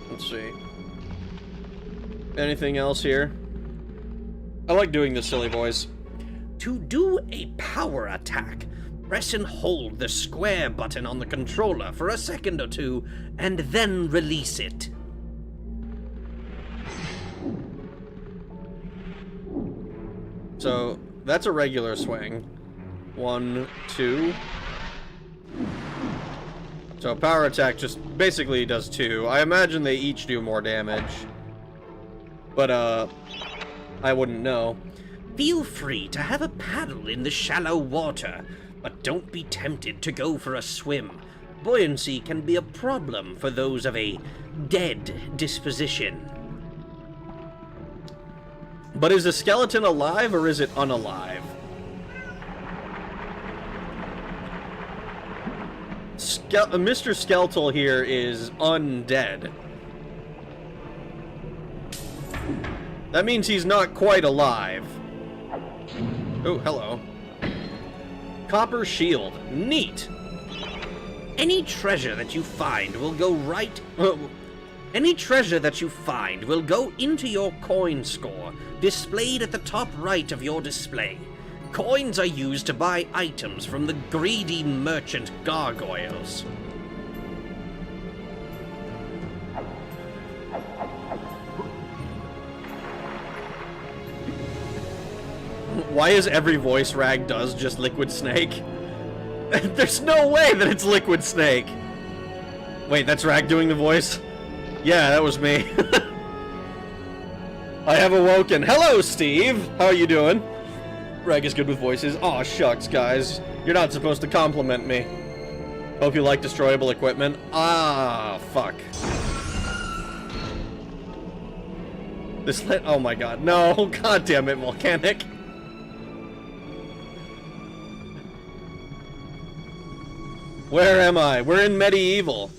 Let's see. Anything else here? I like doing this silly voice. To do a power attack, press and hold the square button on the controller for a second or two, and then release it. So, that's a regular swing. 1, 2. So power attack just basically does 2. I imagine they each do more damage. But, I wouldn't know. Feel free to have a paddle in the shallow water, but don't be tempted to go for a swim. Buoyancy can be a problem for those of a dead disposition. But is the skeleton alive or is it unalive? Mr. Skeltal here is undead. That means he's not quite alive. Oh, hello. Copper shield. Neat. Any treasure that you find will go into your coin score, displayed at the top right of your display. Coins are used to buy items from the greedy merchant gargoyles. Why is every voice Rag does just Liquid Snake? There's no way that it's Liquid Snake! Wait, that's Rag doing the voice? Yeah, that was me. I have awoken. Hello, Steve! How are you doing? Rag is good with voices. Aw, shucks, guys. You're not supposed to compliment me. Hope you like destroyable equipment. Ah, fuck. This lit. Oh my god. No, god damn it, Volcanic. Where am I? We're in MediEvil.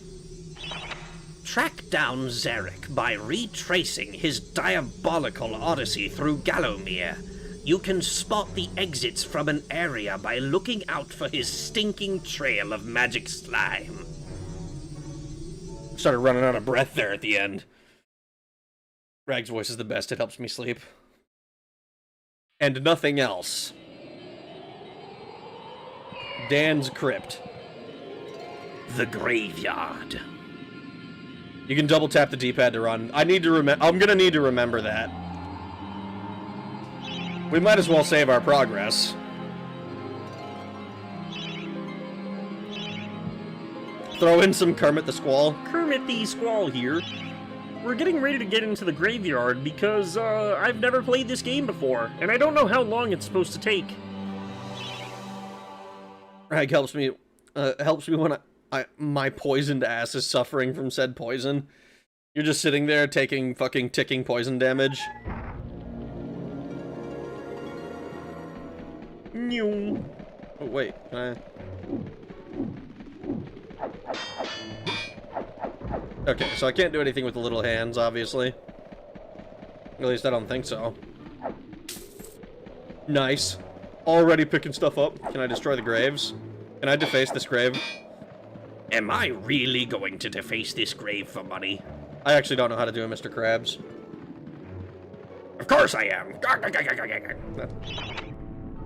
Track down Zarek by retracing his diabolical odyssey through Gallowmere. You can spot the exits from an area by looking out for his stinking trail of magic slime. Started running out of breath there at the end. Rag's voice is the best. It helps me sleep. And nothing else. Dan's crypt. The graveyard. You can double tap the D-pad to run. I need to remember. I'm gonna need to remember that. We might as well save our progress. Throw in some Kermit the Squall. Kermit the Squall here. We're getting ready to get into the graveyard because I've never played this game before, and I don't know how long it's supposed to take. Rag helps me when my poisoned ass is suffering from said poison. You're just sitting there taking fucking ticking poison damage. Mew. Oh wait, can I... Okay, so I can't do anything with the little hands, obviously. At least I don't think so. Nice. Already picking stuff up. Can I destroy the graves? Can I deface this grave? Am I really going to deface this grave for money? I actually don't know how to do it, Mr. Krabs. Of course I am.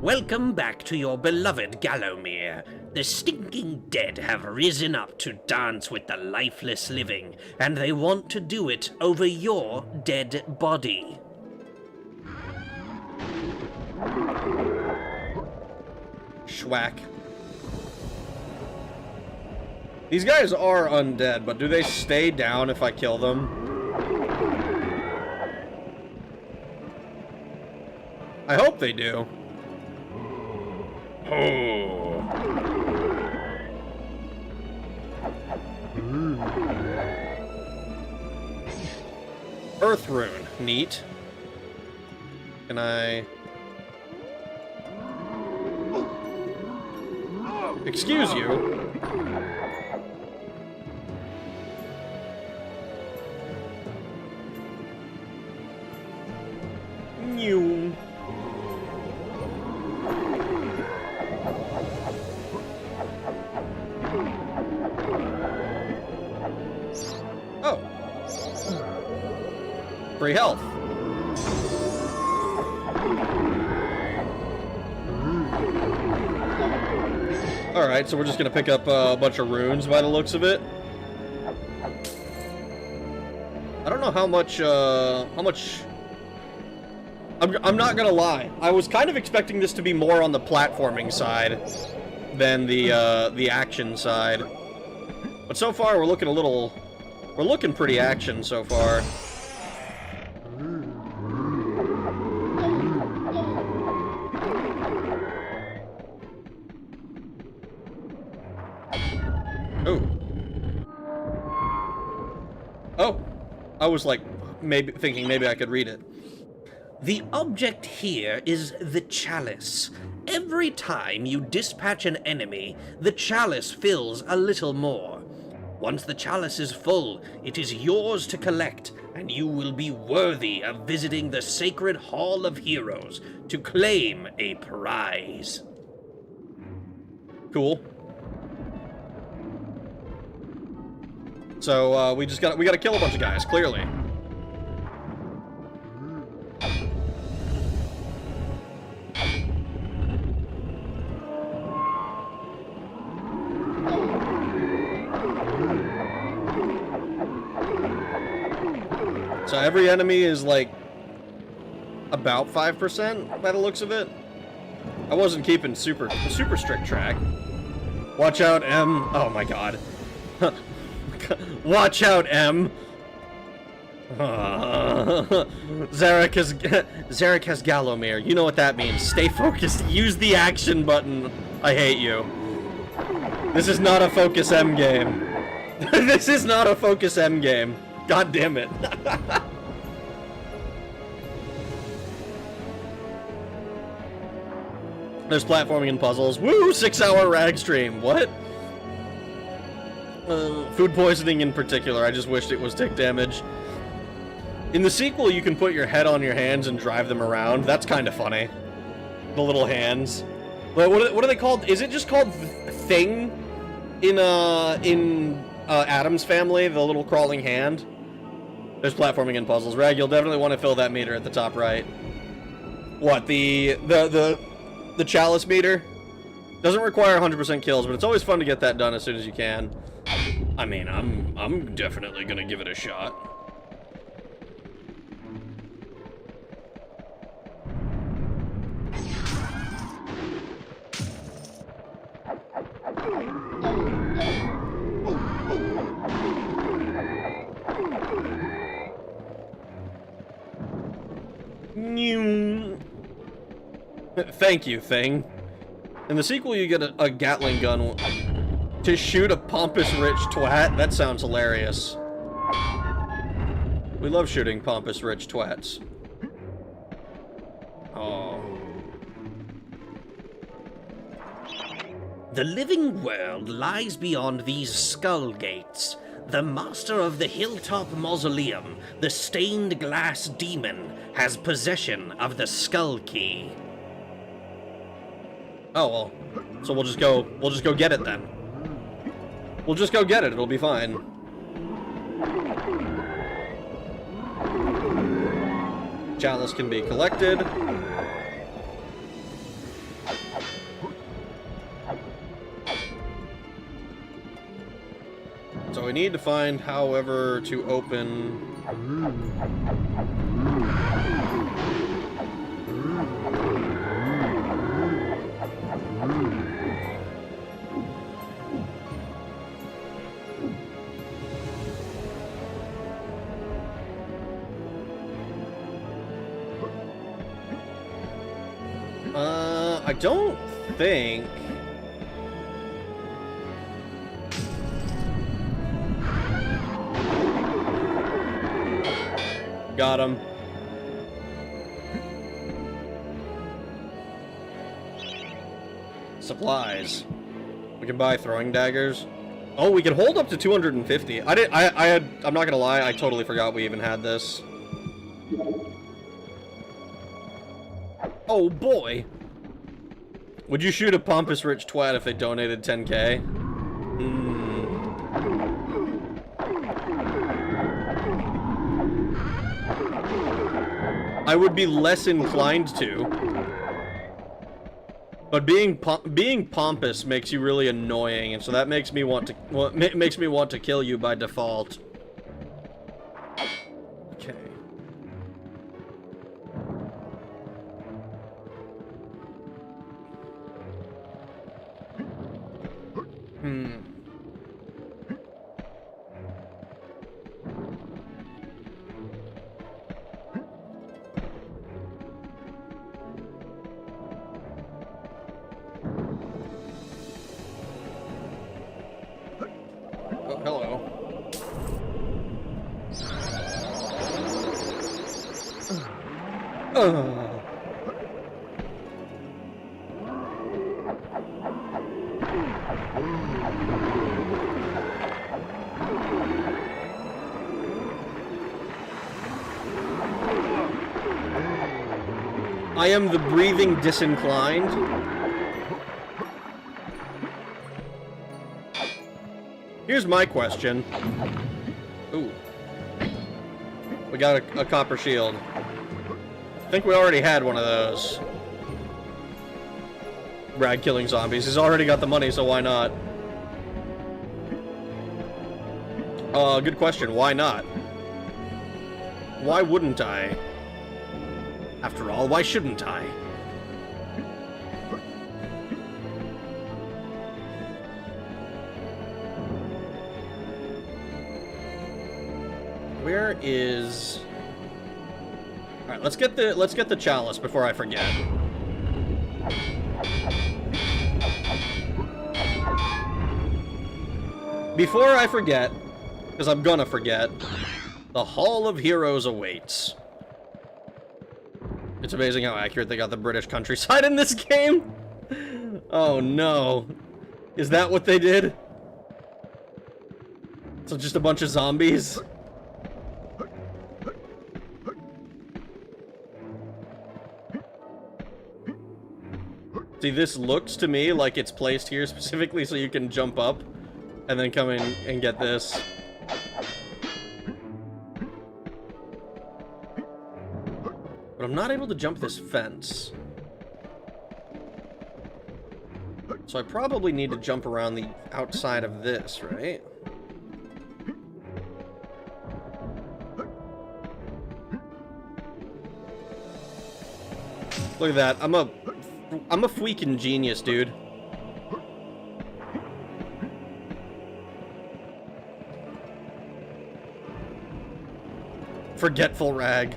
Welcome back to your beloved Gallowmere. The stinking dead have risen up to dance with the lifeless living, and they want to do it over your dead body. Schwack. These guys are undead, but do they stay down if I kill them? I hope they do. Oh. Earth rune. Neat. Can I... Excuse you. New. Oh. Free health. Alright, so we're just gonna pick up a bunch of runes by the looks of it. I don't know how much I'm not gonna lie. I was kind of expecting this to be more on the platforming side than the action side. But so far, we're looking pretty action so far. Oh, I was like, thinking maybe I could read it. The object here is the chalice. Every time you dispatch an enemy, the chalice fills a little more. Once the chalice is full, it is yours to collect, and you will be worthy of visiting the Sacred Hall of Heroes to claim a prize. Cool. So, we gotta kill a bunch of guys, clearly. So every enemy is, like, about 5% by the looks of it. I wasn't keeping super strict track. Watch out, M. Oh my god. Watch out, M. Zarek has Gallowmere. You know what that means. Stay focused. Use the action button. I hate you. This is not a Focus M game. This is not a Focus M game. God damn it. There's platforming and puzzles. Woo! 6-hour rag stream. What? Food poisoning in particular. I just wished it was tick damage. In the sequel, you can put your head on your hands and drive them around. That's kind of funny. The little hands. What are they called? Is it just called Thing in Adam's Family? The little crawling hand? There's platforming and puzzles. Rag, you'll definitely want to fill that meter at the top right. What, the chalice meter? Doesn't require 100% kills, but it's always fun to get that done as soon as you can. I mean, I'm definitely gonna give it a shot. Thank you, thing. In the sequel, you get a Gatling gun to shoot a pompous rich twat. That sounds hilarious. We love shooting pompous rich twats. Oh. The living world lies beyond these skull gates. The master of the hilltop mausoleum, the stained glass demon, has possession of the skull key. Oh, well. So we'll just go get it then. We'll just go get it, it'll be fine. Chalice can be collected. So we need to find, however, to open... I don't think... Got him. Supplies. We can buy throwing daggers. Oh, we can hold up to 250. I'm not gonna lie, I totally forgot we even had this. Oh boy. Would you shoot a pompous rich twat if they donated 10k? I would be less inclined to. But being pompous makes you really annoying, and so that makes me want to makes me want to kill you by default. Okay. Oh, hello. I am the breathing disinclined. Here's my question. Ooh. We got a copper shield. I think we already had one of those. Brad killing zombies. He's already got the money, so why not? Good question. Why not? Why wouldn't I? After all, why shouldn't I? Where is... Alright, let's get the chalice before I forget. Before I forget, because I'm gonna forget, the Hall of Heroes awaits. It's amazing how accurate they got the British countryside in this game. Oh no. Is that what they did? So just a bunch of zombies? See, this looks to me like it's placed here specifically so you can jump up and then come in and get this. But I'm not able to jump this fence. So I probably need to jump around the outside of this, right? Look at that. I'm a freaking genius, dude. Forgetful rag.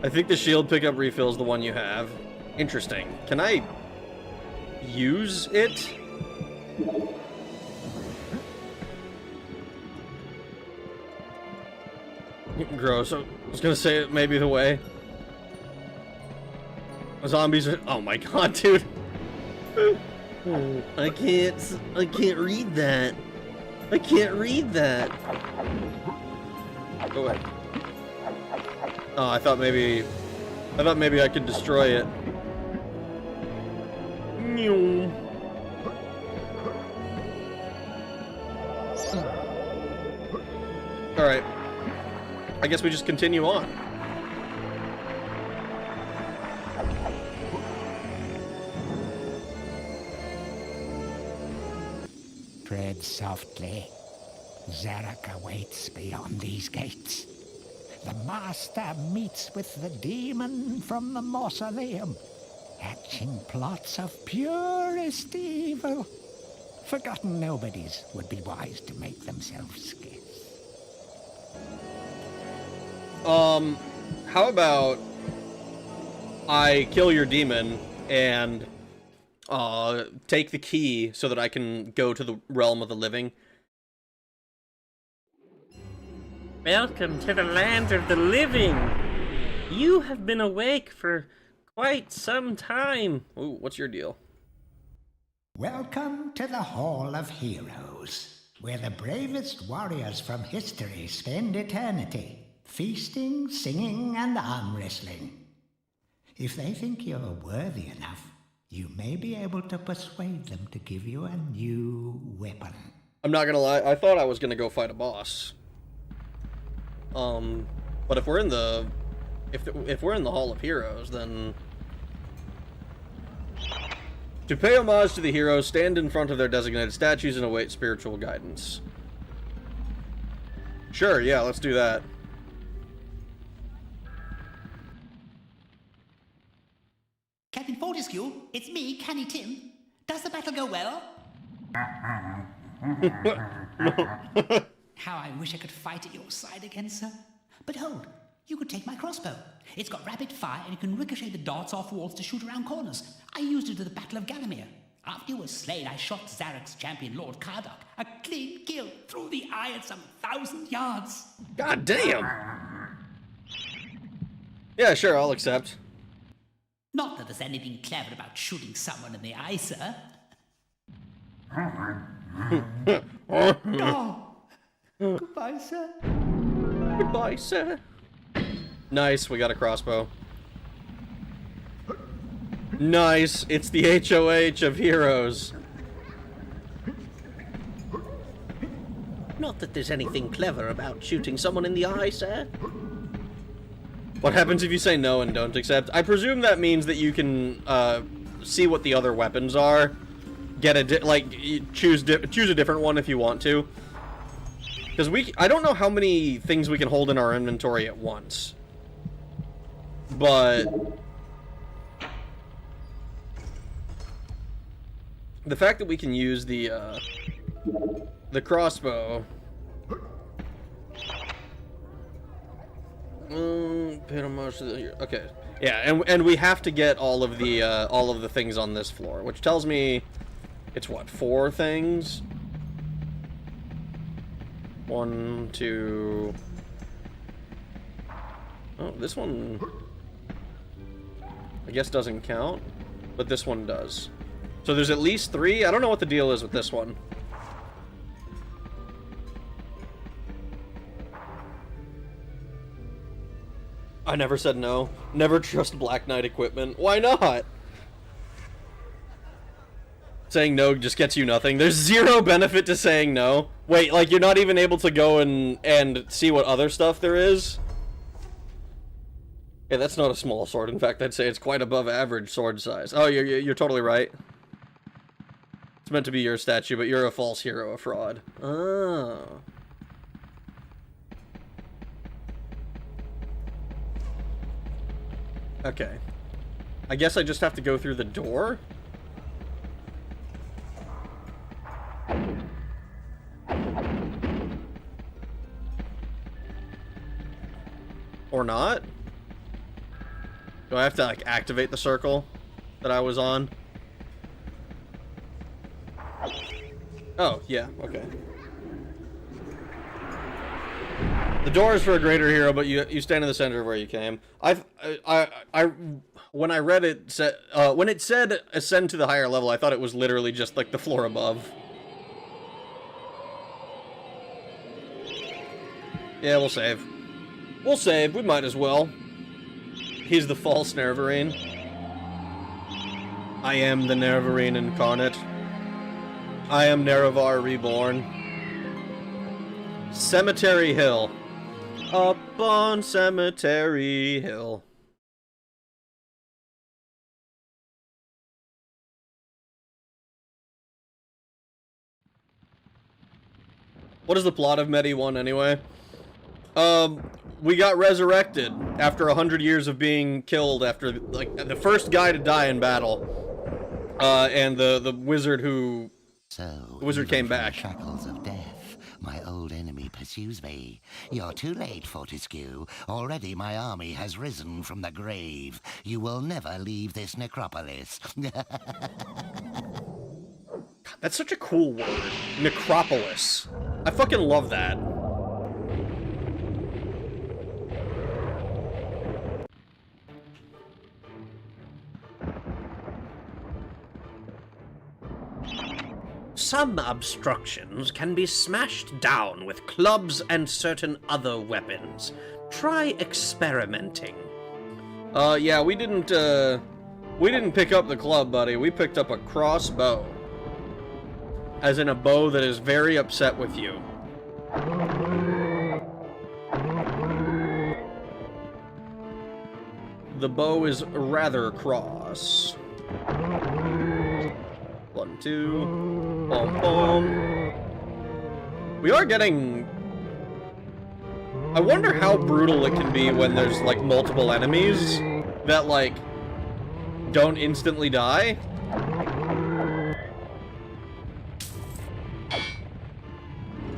I think the shield pickup refill is the one you have. Interesting. Can I use it? Gross. I was gonna say it may be the way. Zombies are— oh my god, dude. I can't read that. I can't read that. Go ahead. Oh, I thought maybe I could destroy it. Alright. I guess we just continue on. Tread softly. Zarek awaits beyond these gates. The master meets with the demon from the Mausoleum, hatching plots of purest evil. Forgotten nobodies would be wise to make themselves scarce. How about I kill your demon and take the key so that I can go to the realm of the living? Welcome to the land of the living. You have been awake for quite some time. Ooh, what's your deal? Welcome to the Hall of Heroes, where the bravest warriors from history spend eternity, feasting, singing, and arm wrestling. If they think you're worthy enough, you may be able to persuade them to give you a new weapon. I'm not gonna lie, I thought I was gonna go fight a boss. But if we're in the if we're in the Hall of Heroes, then to pay homage to the heroes, stand in front of their designated statues and await spiritual guidance. Sure, yeah, let's do that. Captain Fortescue, it's me, Canny Tim. Does the battle go well? How I wish I could fight at your side again, sir. But hold, you could take my crossbow. It's got rapid fire and it can ricochet the darts off walls to shoot around corners. I used it at the Battle of Gallowmere. After you were slain, I shot Zarek's champion, Lord Kardok. A clean kill through the eye at some 1,000 yards. God damn! Yeah, sure, I'll accept. Not that there's anything clever about shooting someone in the eye, sir. Oh! Goodbye, sir. Goodbye, sir. Nice, we got a crossbow. Nice, it's the HOH of heroes. Not that there's anything clever about shooting someone in the eye, sir. What happens if you say no and don't accept? I presume that means that you can see what the other weapons are. Get a choose a different one if you want to. Because I don't know how many things we can hold in our inventory at once. But the fact that we can use the crossbow. Okay, yeah, and we have to get all of the things on this floor, which tells me it's what, 4 things? 1, 2. Oh, this one I guess doesn't count, but this one does. So there's at least 3. I don't know what the deal is with this one. I never said no. Never trust Black Knight equipment. Why not? Saying no just gets you nothing. There's 0 benefit to saying no. Wait, like you're not even able to go and see what other stuff there is? Yeah, that's not a small sword. In fact, I'd say it's quite above average sword size. Oh, you're totally right. It's meant to be your statue, but you're a false hero, a fraud. Oh. Okay. I guess I just have to go through the door? Or not? Do I have to, like, activate the circle that I was on? Oh, yeah, okay. The door is for a greater hero, but you stand in the center of where you came. When I read it, when it said ascend to the higher level, I thought it was literally just, like, the floor above. Yeah, we'll save. We'll save, we might as well. He's the false Nerevarine. I am the Nerevarine incarnate. I am Nerevar reborn. Cemetery Hill. Up on Cemetery Hill. What is the plot of MediEvil anyway? We got resurrected after 100 years of being killed after, like, the first guy to die in battle. And the wizard who... So, the wizard came back. Shackles of death, my old enemy pursues me. You're too late, Fortescue. Already my army has risen from the grave. You will never leave this necropolis. That's such a cool word. Necropolis. I fucking love that. Some obstructions can be smashed down with clubs and certain other weapons. Try experimenting. Yeah, we didn't pick up the club, buddy. We picked up a crossbow. As in a bow that is very upset with you. The bow is rather cross. 1, 2, boom, boom. We are getting... I wonder how brutal it can be when there's, like, multiple enemies that, like, don't instantly die.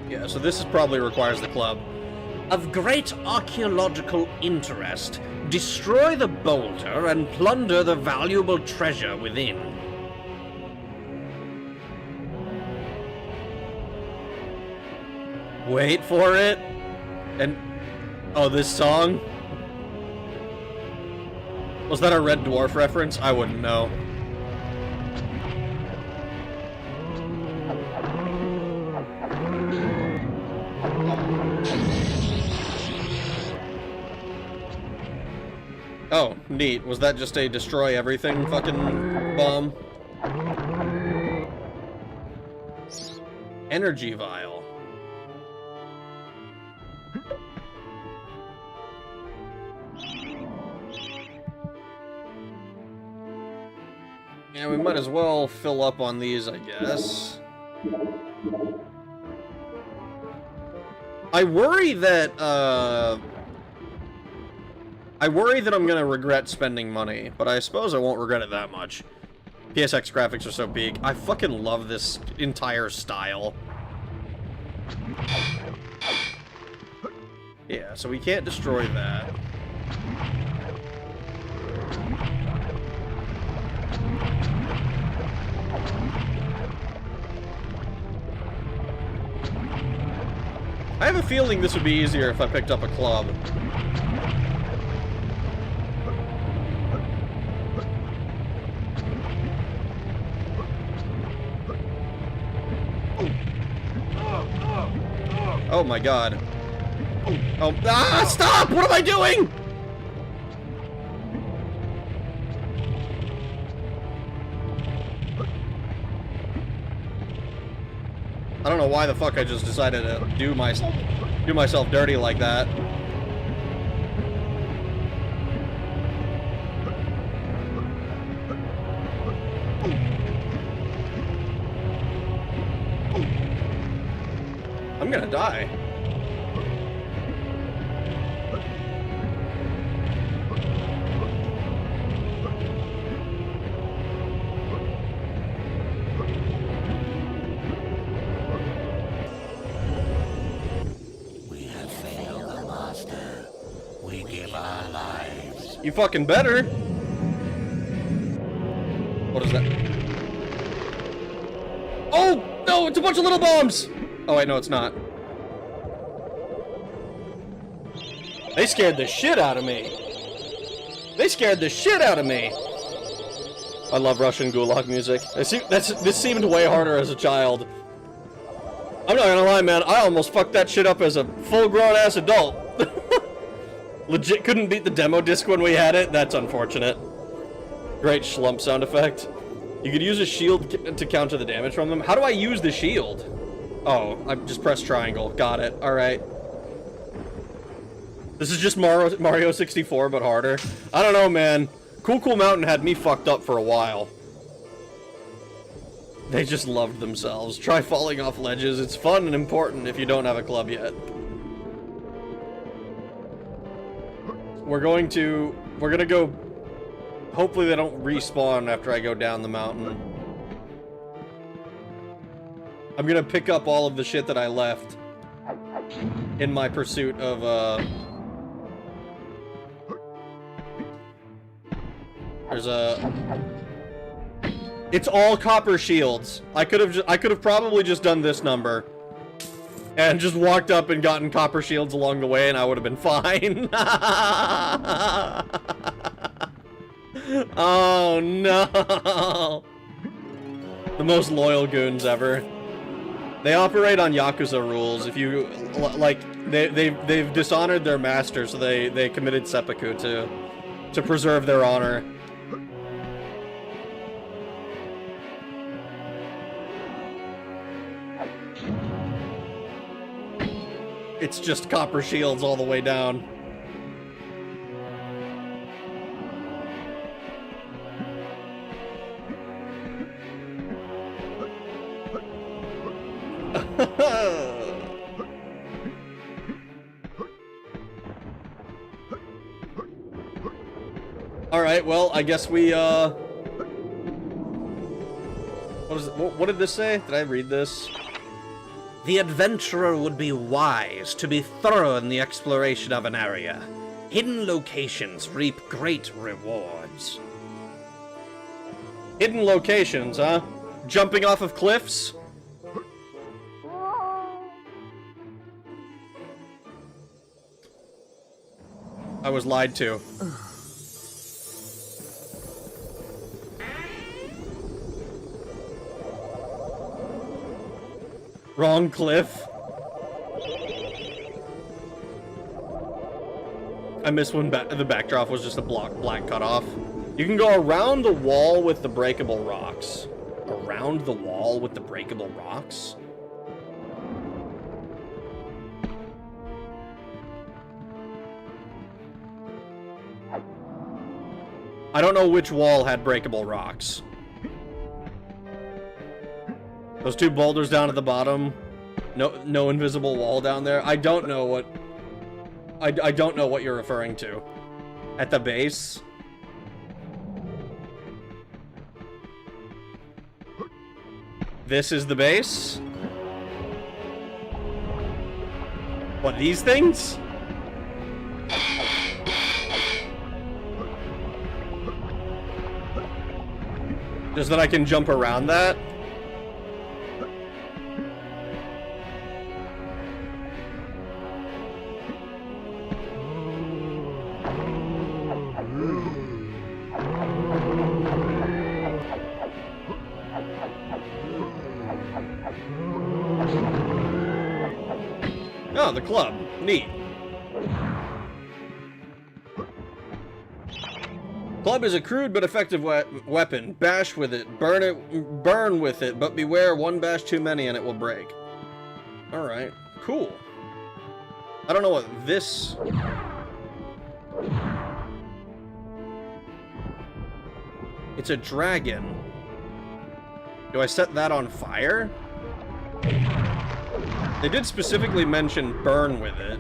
Yeah, so this probably requires the club. Of great archaeological interest, destroy the boulder and plunder the valuable treasure within. Wait for it. And... oh, this song? Was that a Red Dwarf reference? I wouldn't know. Oh, neat. Was that just a destroy everything fucking bomb? Energy vial. Yeah, we might as well fill up on these, I guess. I worry that I'm gonna regret spending money, but I suppose I won't regret it that much. PSX graphics are so big. I fucking love this entire style. Yeah, so we can't destroy that. I have a feeling this would be easier if I picked up a club. Oh my god. Oh, ah, stop! What am I doing? I don't know why the fuck I just decided to do myself dirty like that. gonna die. We have failed the master. We give our lives. You fucking better. What is that? Oh, no, it's a bunch of little bombs. Oh, wait, no, it's not. They scared the shit out of me. They scared the shit out of me. I love Russian gulag music. This seemed way harder as a child. I'm not gonna lie, man. I almost fucked that shit up as a full-grown ass adult. Legit couldn't beat the demo disc when we had it. That's unfortunate. Great schlump sound effect. You could use a shield to counter the damage from them. How do I use the shield? Oh, I just pressed triangle. Got it. Alright. This is just Mario 64, but harder. I don't know, man. Cool Cool Mountain had me fucked up for a while. They just loved themselves. Try falling off ledges. It's fun and important if you don't have a club yet. We're gonna go... Hopefully they don't respawn after I go down the mountain. I'm gonna pick up all of the shit that I left in my pursuit of, There's a... It's all copper shields. I could have probably just done this number. And just walked up and gotten copper shields along the way and I would have been fine. Oh no! The most loyal goons ever. They operate on Yakuza rules. If you like, they've dishonored their master, so they committed seppuku to preserve their honor. It's just copper shields all the way down. Alright, well, I guess we, what did this say? Did I read this? The adventurer would be wise to be thorough in the exploration of an area. Hidden locations reap great rewards. Hidden locations, huh? Jumping off of cliffs? I was lied to. Wrong cliff. I missed when the backdrop was just a black cutoff. You can go around the wall with the breakable rocks. Around the wall with the breakable rocks? I don't know which wall had breakable rocks. Those two boulders down at the bottom. No invisible wall down there. I don't know what... I don't know what you're referring to. At the base. This is the base? What, these things? Just that I can jump around that? Oh, the club. Neat. Club is a crude but effective weapon. Bash with it, burn with it, but beware, one bash too many and it will break. Alright, cool. I don't know what this... It's a dragon. Do I set that on fire? They did specifically mention burn with it.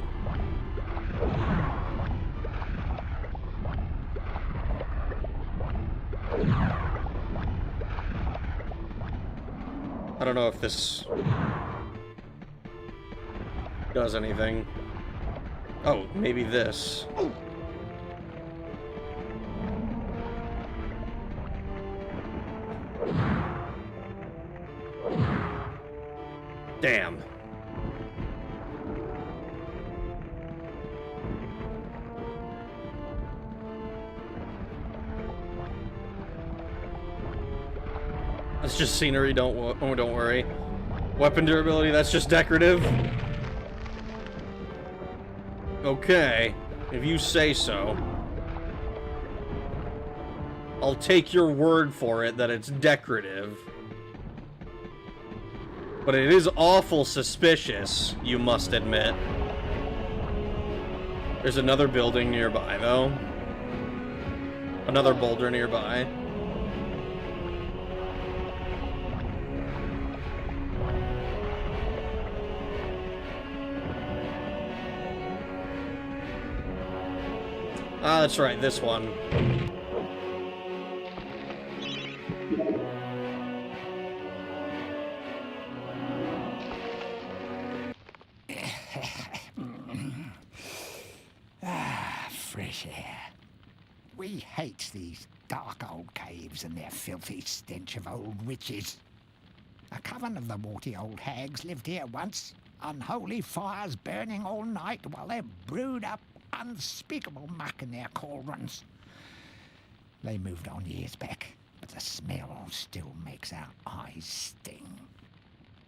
I don't know if this does anything. Oh, maybe this. Damn. That's just scenery, don't worry. Weapon durability, that's just decorative. Okay, if you say so. I'll take your word for it that it's decorative. But it is awful suspicious, you must admit. There's another building nearby, though. Another boulder nearby. Ah, that's right, this one. Fresh air. We hate these dark old caves and their filthy stench of old witches. A coven of the warty old hags lived here once, unholy fires burning all night while they brewed up unspeakable muck in their cauldrons. They moved on years back, but the smell still makes our eyes sting.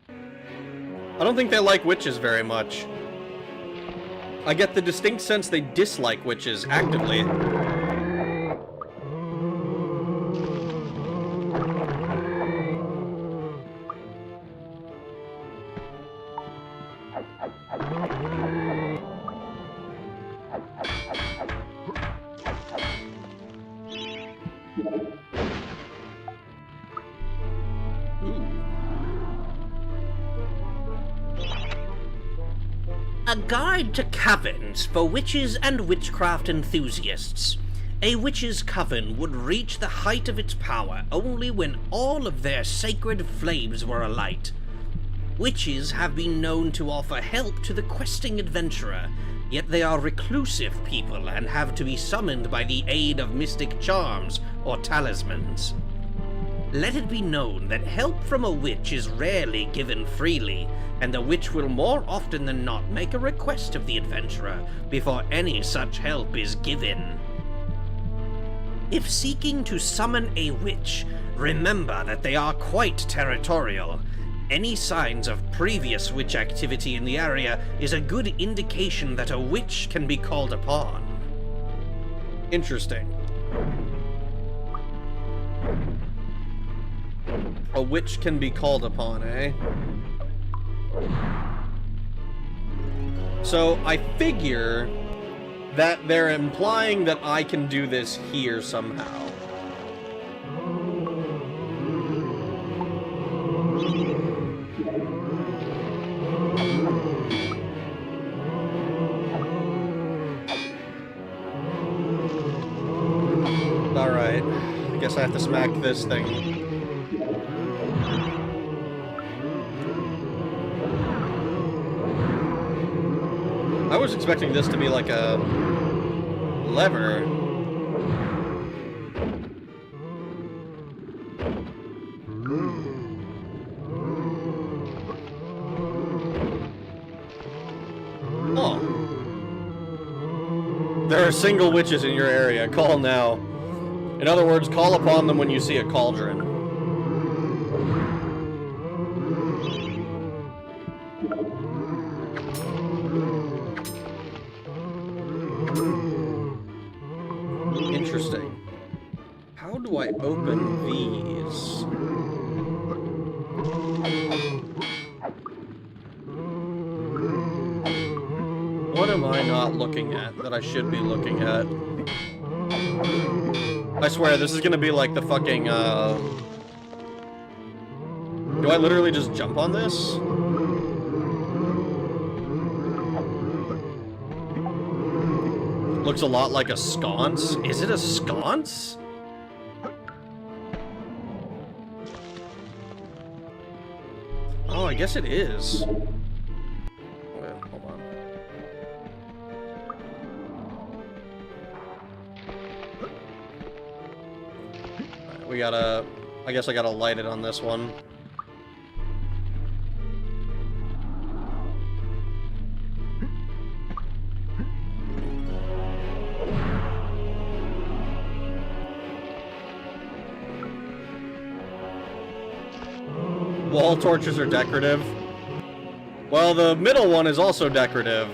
I don't think they like witches very much. I get the distinct sense they dislike witches actively. A guide to covens for witches and witchcraft enthusiasts. A witch's coven would reach the height of its power only when all of their sacred flames were alight. Witches have been known to offer help to the questing adventurer, yet they are reclusive people and have to be summoned by the aid of mystic charms or talismans. Let it be known that help from a witch is rarely given freely, and the witch will more often than not make a request of the adventurer before any such help is given. If seeking to summon a witch, remember that they are quite territorial. Any signs of previous witch activity in the area is a good indication that a witch can be called upon. Interesting. A witch can be called upon, eh? So, I figure that they're implying that I can do this here somehow. Alright, I guess I have to smack this thing. I was expecting this to be like a lever. Oh. There are single witches in your area. Call now. In other words, call upon them when you see a cauldron. Interesting. How do I open these? What am I not looking at that I should be looking at? I swear, this is gonna be like the fucking, Do I literally just jump on this? Looks a lot like a sconce. Is it a sconce? Oh, I guess it is. Wait, hold on. Alright, we gotta... I guess I gotta light it on this one. Wall torches are decorative. Well, the middle one is also decorative.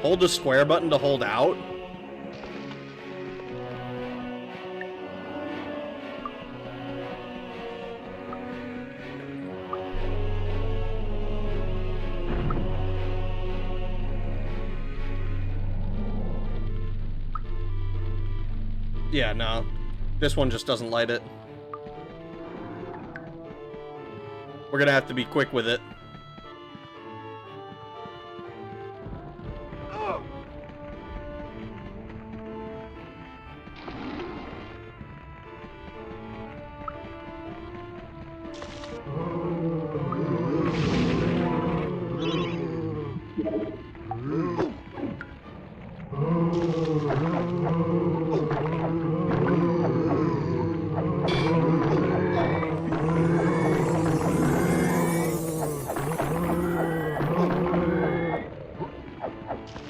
Hold the square button to hold out. Yeah, no. This one just doesn't light it. We're gonna have to be quick with it.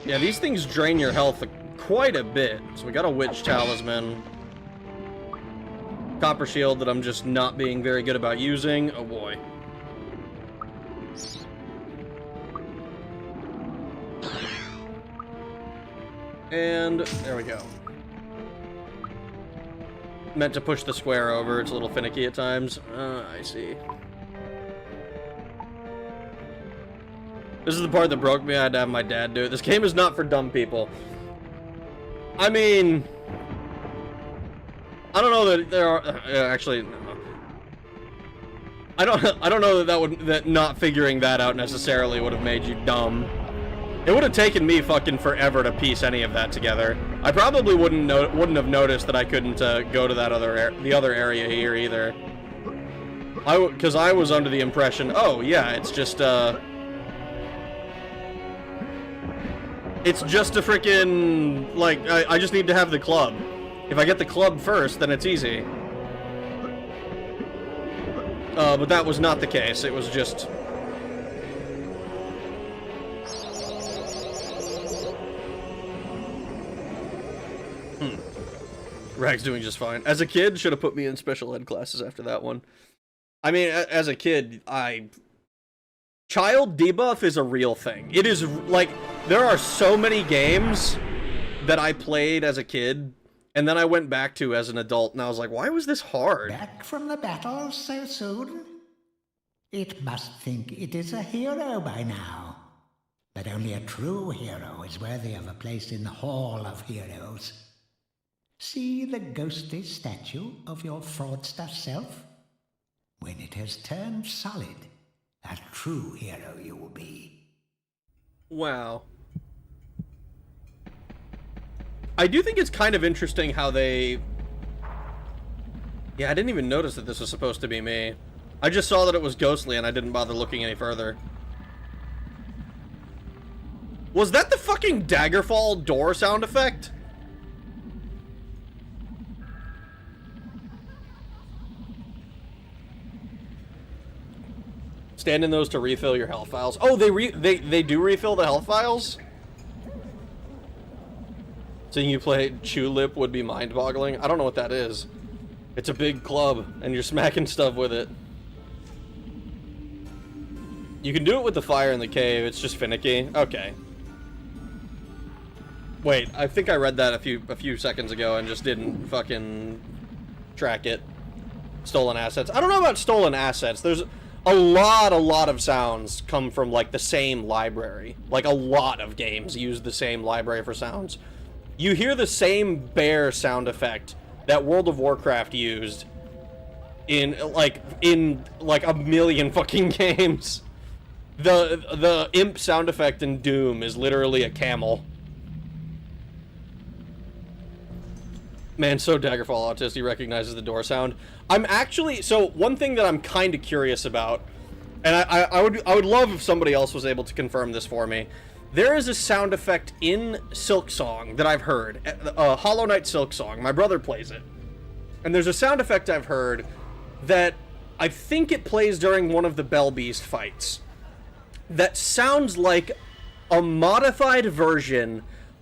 Yeah, these things drain your health quite a bit. So we got a witch talisman. Copper shield that I'm just not being very good about using. Oh boy. And there we go. Meant to push the square over. It's a little finicky at times. I see. This is the part that broke me. I had to have my dad do it. This game is not for dumb people. I mean, I don't know that there are. Actually, no. I don't know that not figuring that out necessarily would have made you dumb. It would have taken me fucking forever to piece any of that together. I probably wouldn't have noticed that I couldn't go to that the other area here either. Because I was under the impression, oh yeah, it's just it's just a freaking, like, I just need to have the club. If I get the club first, then it's easy. But that was not the case. It was just... Rag's doing just fine. As a kid, should have put me in special ed classes after that one. I mean, as a kid, child debuff is a real thing. It is, like, there are so many games that I played as a kid, and then I went back to as an adult, and I was like, why was this hard? Back from the battle so soon? It must think it is a hero by now. But only a true hero is worthy of a place in the Hall of Heroes. See the ghostly statue of your fraudster self? When it has turned solid, a true hero you will be. Wow. I do think it's kind of interesting how they... Yeah, I didn't even notice that this was supposed to be me. I just saw that it was ghostly and I didn't bother looking any further. Was that the fucking Daggerfall door sound effect? Stand in those to refill your health files. Oh, they do refill the health files? Seeing you play Tulip would be mind-boggling. I don't know what that is. It's a big club, and you're smacking stuff with it. You can do it with the fire in the cave. It's just finicky. Okay. Wait, I think I read that a few seconds ago and just didn't fucking track it. Stolen assets. I don't know about stolen assets. There's a lot of sounds come from, like, the same library. Like, a lot of games use the same library for sounds. You hear the same bear sound effect that World of Warcraft used in like a million fucking games. The imp sound effect in Doom is literally a camel. Man, so Daggerfall autist, he recognizes the door sound. I'm actually, so one thing that I'm kind of curious about, and I would love if somebody else was able to confirm this for me. There is a sound effect in Silksong that I've heard, Hollow Knight Silksong. My brother plays it. And there's a sound effect I've heard that I think it plays during one of the Bell Beast fights. That sounds like a modified version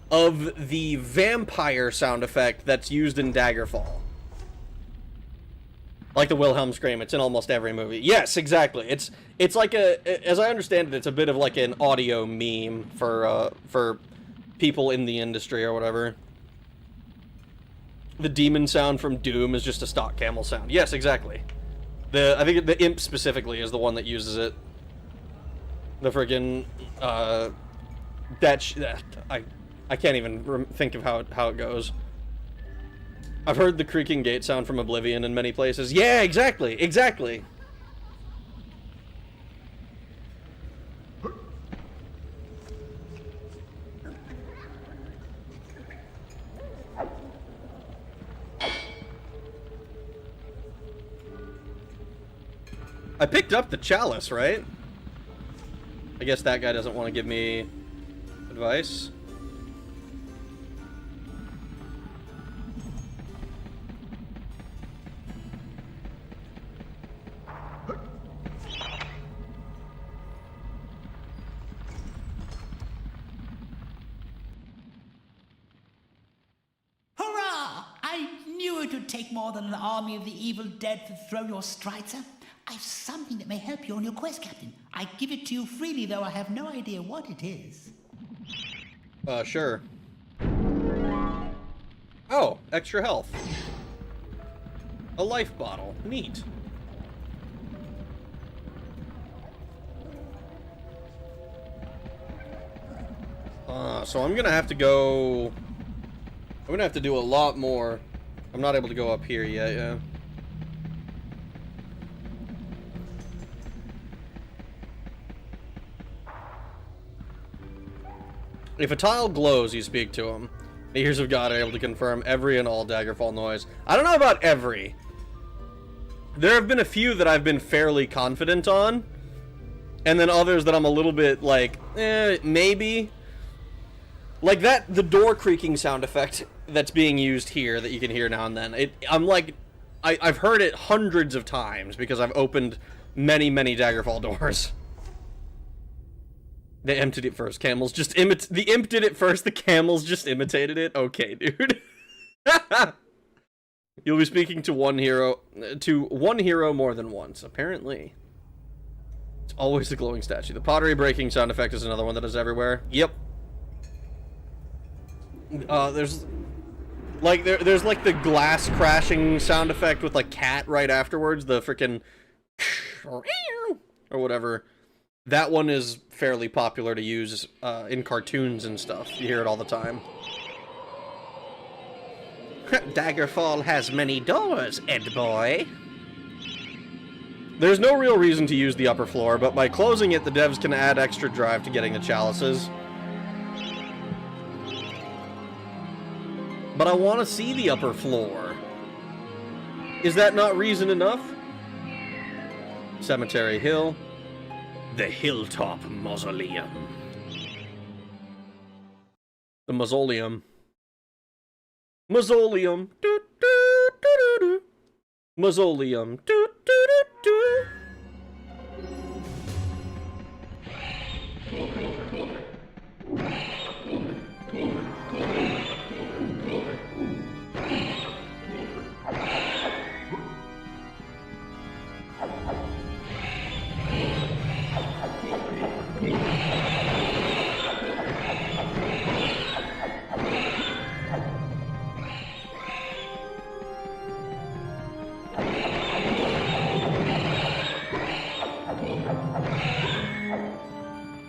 of the vampire sound effect that's used in Daggerfall. Like the Wilhelm scream, it's in almost every movie. Yes, exactly. It's like as I understand it, it's a bit of like an audio meme for people in the industry or whatever. The demon sound from Doom is just a stock camel sound. Yes, exactly. I think the imp specifically is the one that uses it. The friggin' I can't even think of how it goes. I've heard the creaking gate sound from Oblivion in many places. Yeah, exactly, exactly. I picked up the chalice, right? I guess that guy doesn't want to give me advice. Hurrah! I knew it would take more than an army of the evil dead to throw your strider. I've something that may help you on your quest, Captain. I give it to you freely, though I have no idea what it is. Sure. Oh, extra health. A life bottle. Neat. So I'm gonna have to go... I'm gonna have to do a lot more. I'm not able to go up here yet, yeah. If a tile glows, you speak to him. The ears of God are able to confirm every and all Daggerfall noise. I don't know about every. There have been a few that I've been fairly confident on. And then others that I'm a little bit like, maybe. Like that, the door creaking sound effect that's being used here that you can hear now and then. I'm like, I've heard it hundreds of times because I've opened many, many Daggerfall doors. They emptied it first. Camels just the imp did it first. The camels just imitated it. Okay, dude. You'll be speaking to one hero more than once. Apparently, it's always the glowing statue. The pottery breaking sound effect is another one that is everywhere. Yep. There's like there's like the glass crashing sound effect with like cat right afterwards. The frickin' or whatever. That one is fairly popular to use in cartoons and stuff. You hear it all the time. Daggerfall has many doors, Ed boy. There's no real reason to use the upper floor, but by closing it, the devs can add extra drive to getting the chalices. But I want to see the upper floor. Is that not reason enough? Cemetery Hill. The Hilltop Mausoleum. The Mausoleum. Mausoleum. Do, do, do, do, do. Mausoleum. Do, do, do, do.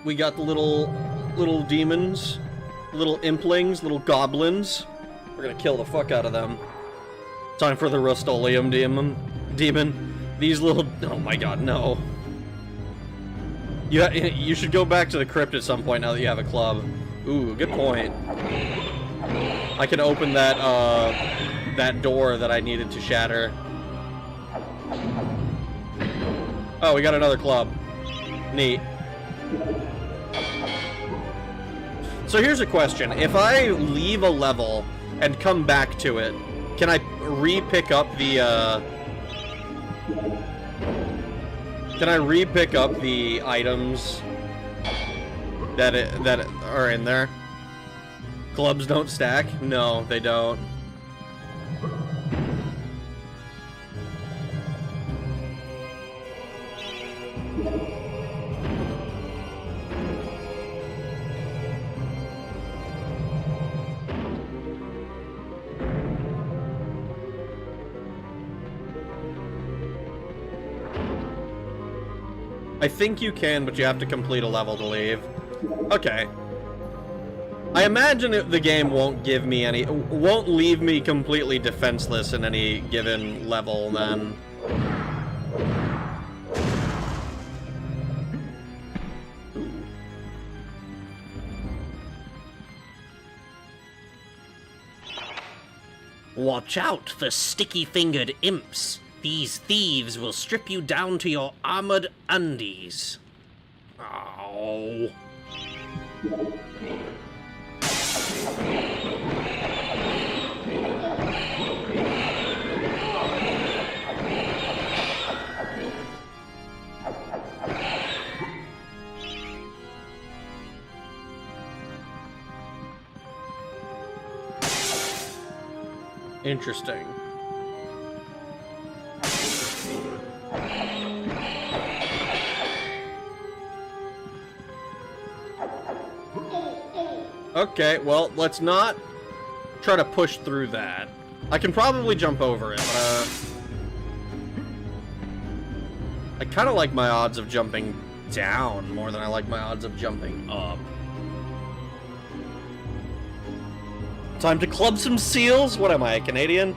We got the little demons, little implings, little goblins. We're gonna kill the fuck out of them. Time for the Rust-Oleum demon. These little... Oh my god, no. You should go back to the crypt at some point now that you have a club. Ooh, good point. I can open that, that door that I needed to shatter. Oh, we got another club. Neat. So here's a question. If I leave a level and come back to it, can I re-pick up the, Can I re-pick up the items that are in there? Clubs don't stack? No, they don't. I think you can, but you have to complete a level to leave. Okay. I imagine the game won't give me any... won't leave me completely defenseless in any given level, then. Watch out for sticky-fingered imps. These thieves will strip you down to your armored undies. Oh. Interesting. Okay, well, let's not try to push through that. I can probably jump over it, but, I kind of like my odds of jumping down more than I like my odds of jumping up. Time to club some seals? What am I, a Canadian?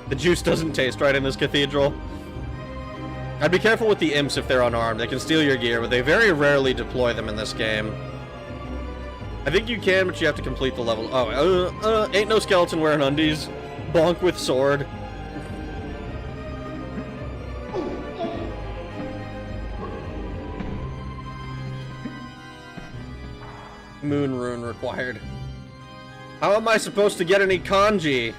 The juice doesn't taste right in this cathedral. I'd be careful with the imps if they're unarmed. They can steal your gear, but they very rarely deploy them in this game. I think you can, but you have to complete the level. Oh, ain't no skeleton wearing undies. Bonk with sword. Moon rune required. How am I supposed to get any kanji?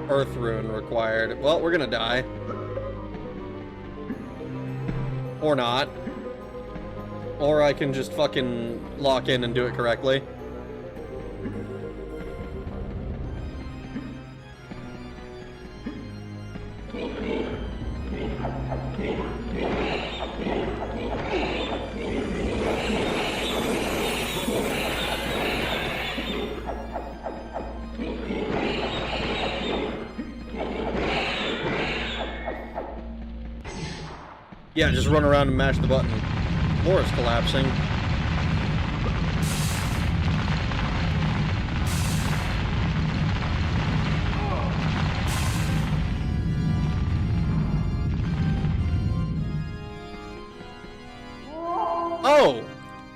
Earth rune required. Well, we're gonna die. Or not. Or I can just fucking lock in and do it correctly. Yeah, just run around and mash the button. Floor is collapsing.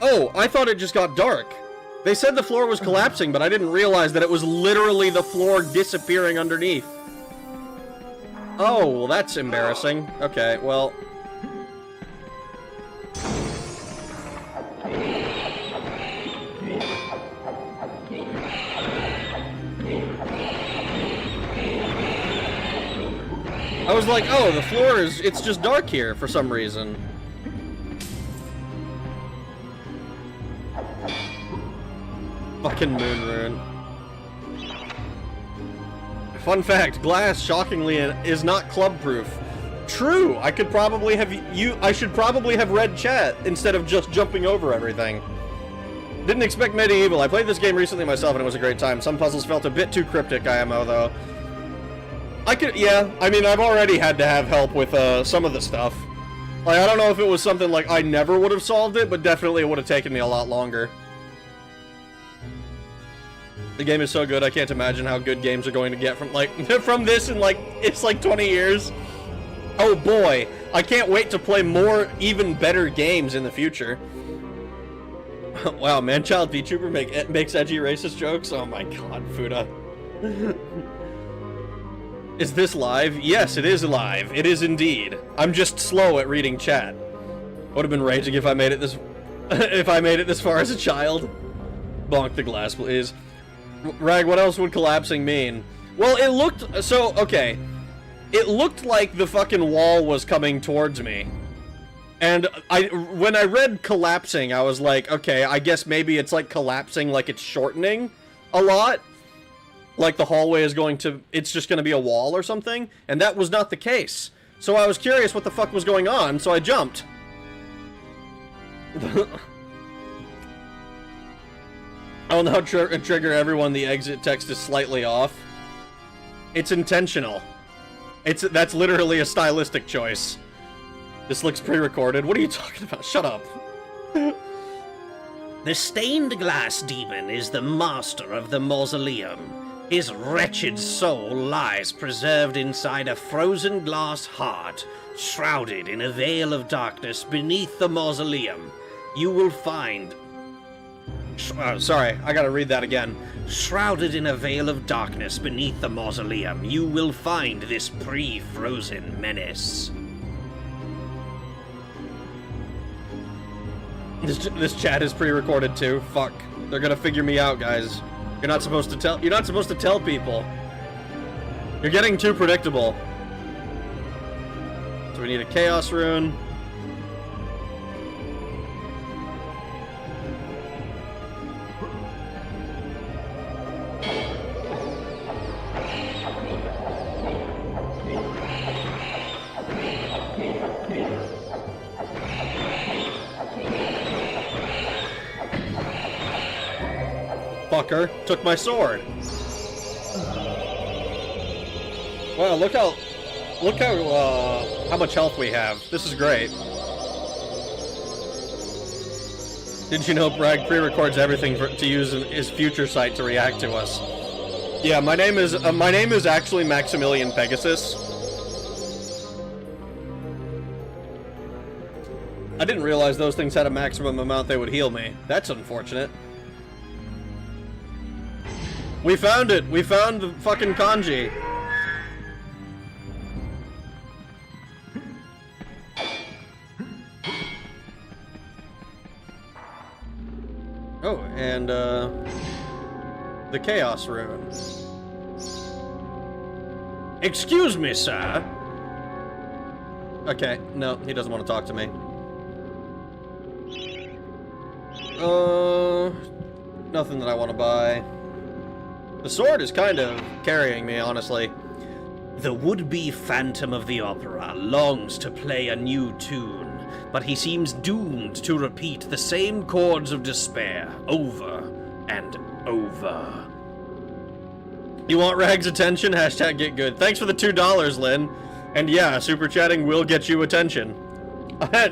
Oh, I thought it just got dark. They said the floor was collapsing, but I didn't realize that it was literally the floor disappearing underneath. Oh, well that's embarrassing. Okay, well... I was like, oh, the floor is, it's just dark here for some reason. Fucking moon rune. Fun fact, glass, shockingly, is not club proof. True, I should probably have read chat instead of just jumping over everything. Didn't expect MediEvil. I played this game recently myself and it was a great time. Some puzzles felt a bit too cryptic, IMO, though. I could, yeah, I mean, I've already had to have help with, some of the stuff. Like, I don't know if it was something like I never would have solved it, but definitely it would have taken me a lot longer. The game is so good, I can't imagine how good games are going to get from, like, from this in, like, it's like 20 years. Oh boy, I can't wait to play more, even better games in the future. Wow, man-child VTuber makes edgy racist jokes? Oh my god, Fuda. Is this live? Yes, it is live. It is indeed. I'm just slow at reading chat. Would have been raging if I made it this if I made it this far as a child. Bonk the glass, please. Rag, what else would collapsing mean? Well, it looked so okay. It looked like the fucking wall was coming towards me. And when I read collapsing, I was like, okay, I guess maybe it's like collapsing, like it's shortening a lot. Like the hallway is going to, it's just going to be a wall or something. And that was not the case. So I was curious what the fuck was going on, so I jumped. I'll now trigger everyone the exit text is slightly off. It's intentional. That's literally a stylistic choice. This looks pre-recorded. What are you talking about? Shut up. The stained glass demon is the master of the Mausoleum. His wretched soul lies preserved inside a frozen glass heart, shrouded in a veil of darkness beneath the Mausoleum. You will find... sorry, I gotta read that again. Shrouded in a veil of darkness beneath the Mausoleum, you will find this pre-frozen menace. This chat is pre-recorded too. Fuck. They're gonna figure me out, guys. You're not supposed to tell people. You're getting too predictable. So we need a chaos rune. Fucker took my sword. Wow, look how much health we have. This is great. Did you know Bragg pre-records everything to use in his future site to react to us? Yeah, my name is actually Maximilian Pegasus. I didn't realize those things had a maximum amount they would heal me. That's unfortunate. We found it! We found the fucking kanji! Oh, and, the chaos rune. Excuse me, sir. Okay, no, he doesn't want to talk to me. Nothing that I want to buy. The sword is kind of carrying me, honestly. The would-be Phantom of the Opera longs to play a new tune, but he seems doomed to repeat the same chords of despair over and over. You want Rag's attention? Hashtag get good. Thanks for the $2, Lynn. And yeah, super chatting will get you attention.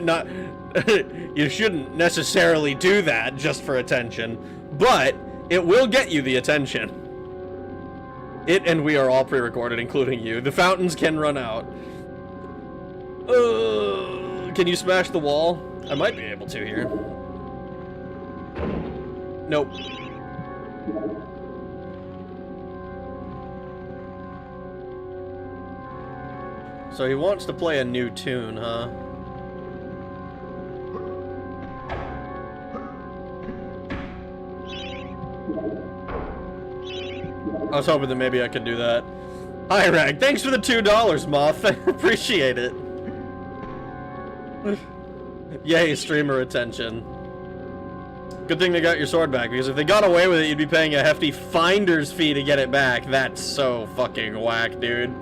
Not, you shouldn't necessarily do that just for attention, but it will get you the attention. It and we are all pre-recorded, including you. The fountains can run out. Can you smash the wall? I might be able to here. Nope. So he wants to play a new tune, huh? I was hoping that maybe I could do that. Hi, Rag. Thanks for the $2, Moth. I appreciate it. Yay, streamer attention. Good thing they got your sword back, because if they got away with it, you'd be paying a hefty finder's fee to get it back. That's so fucking whack, dude.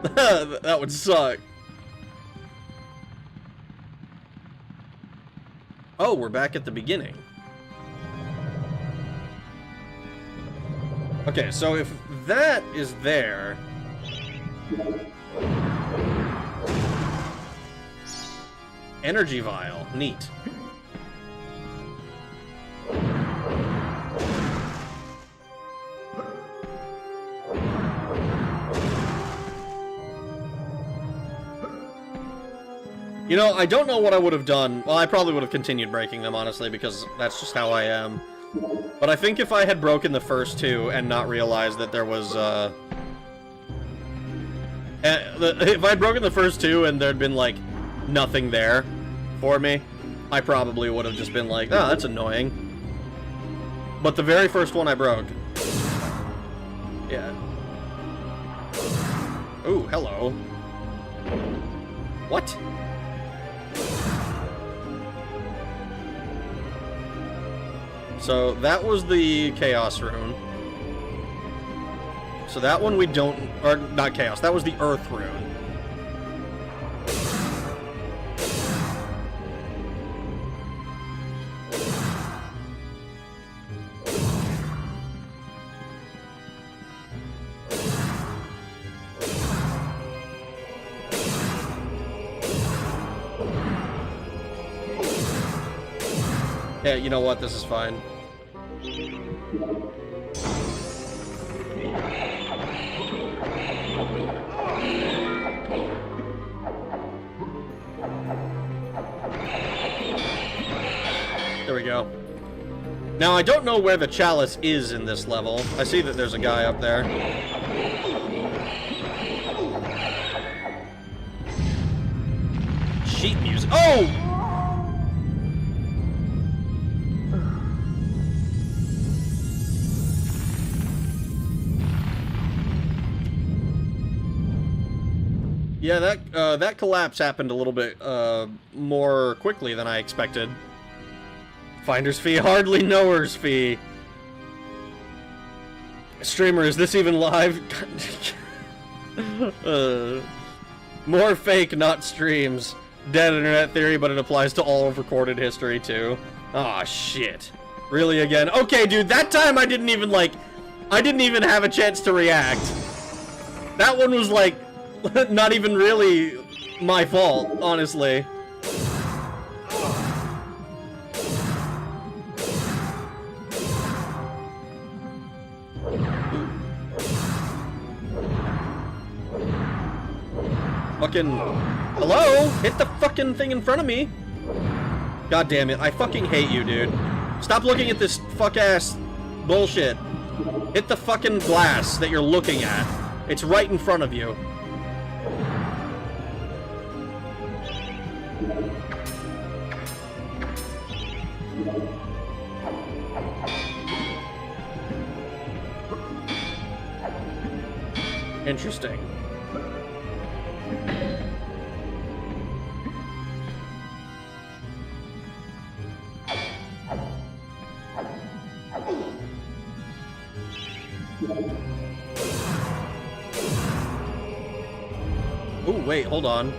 That would suck. Oh, we're back at the beginning. Okay, so if that is there, Energy vial. Neat. You know, I don't know what I would have done. Well, I probably would have continued breaking them, honestly, because that's just how I am. But I think if I had broken the first two and not realized that there was, if I'd broken the first two and there'd been, like, nothing there for me, I probably would have just been like, oh, that's annoying. But the very first one I broke. Yeah. Ooh, hello. What? So that was the Chaos Rune. So that one we don't, or not Chaos, that was the Earth Rune. Yeah, you know what? This is fine. There we go. Now, I don't know where the chalice is in this level. I see that there's a guy up there. Sheet music. Oh! Yeah, that collapse happened a little bit more quickly than I expected. Finder's fee, hardly knower's fee. Streamer, is this even live? More fake, not streams. Dead internet theory, but it applies to all of recorded history too. Aw, shit. Really again? Okay, dude, that time I didn't even have a chance to react. That one was like, not even really my fault, honestly. Fucking... Hello? Hit the fucking thing in front of me. God damn it. I fucking hate you, dude. Stop looking at this fuck-ass bullshit. Hit the fucking glass that you're looking at. It's right in front of you. Interesting. Ooh, wait, hold on.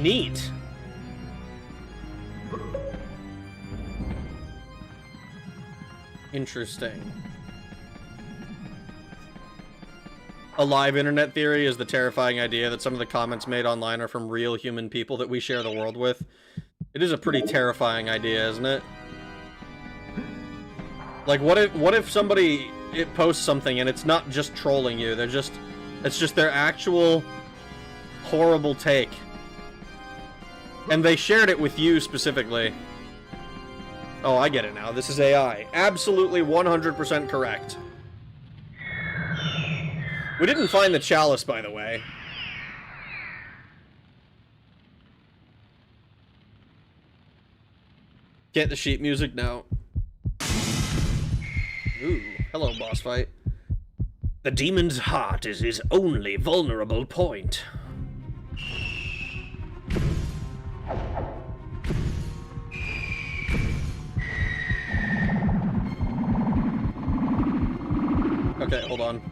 Neat. Interesting. A live internet theory is the terrifying idea that some of the comments made online are from real human people that we share the world with. It is a pretty terrifying idea, isn't it? Like, what if somebody posts something and it's not just trolling you, it's just their actual horrible take. And they shared it with you specifically. Oh, I get it now. This is AI. Absolutely 100% correct. We didn't find the chalice, by the way. Get the sheet music now. Ooh, hello, boss fight. The demon's heart is his only vulnerable point. Okay, hold on.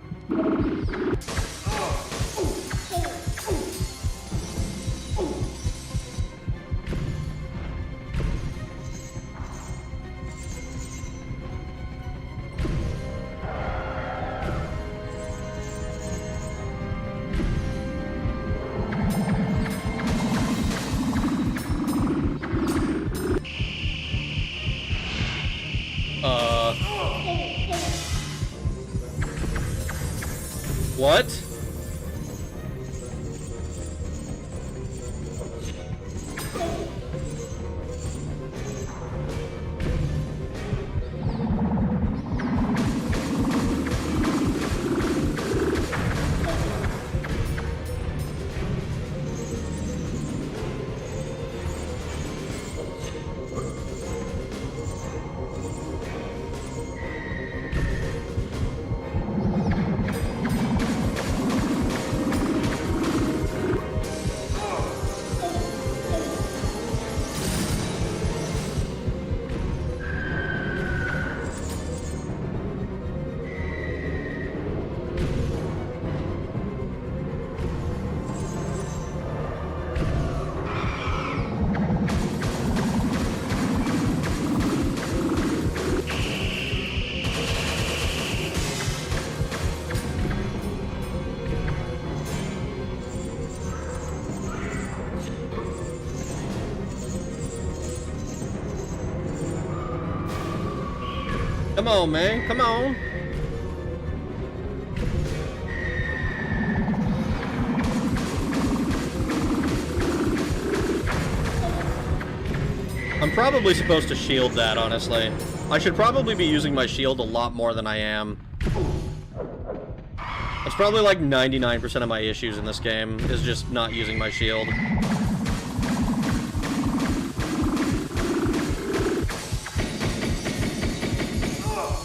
What? Come on, man. Come on. I'm probably supposed to shield that, honestly. I should probably be using my shield a lot more than I am. That's probably like 99% of my issues in this game, is just not using my shield.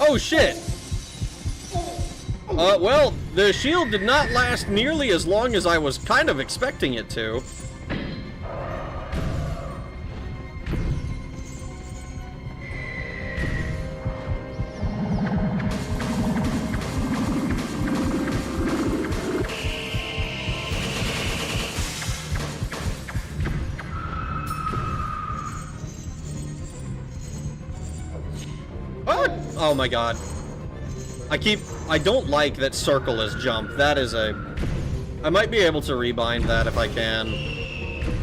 Oh shit! Well, the shield did not last nearly as long as I was kind of expecting it to. Oh my god. I don't like that circle is jump. That is I might be able to rebind that if I can.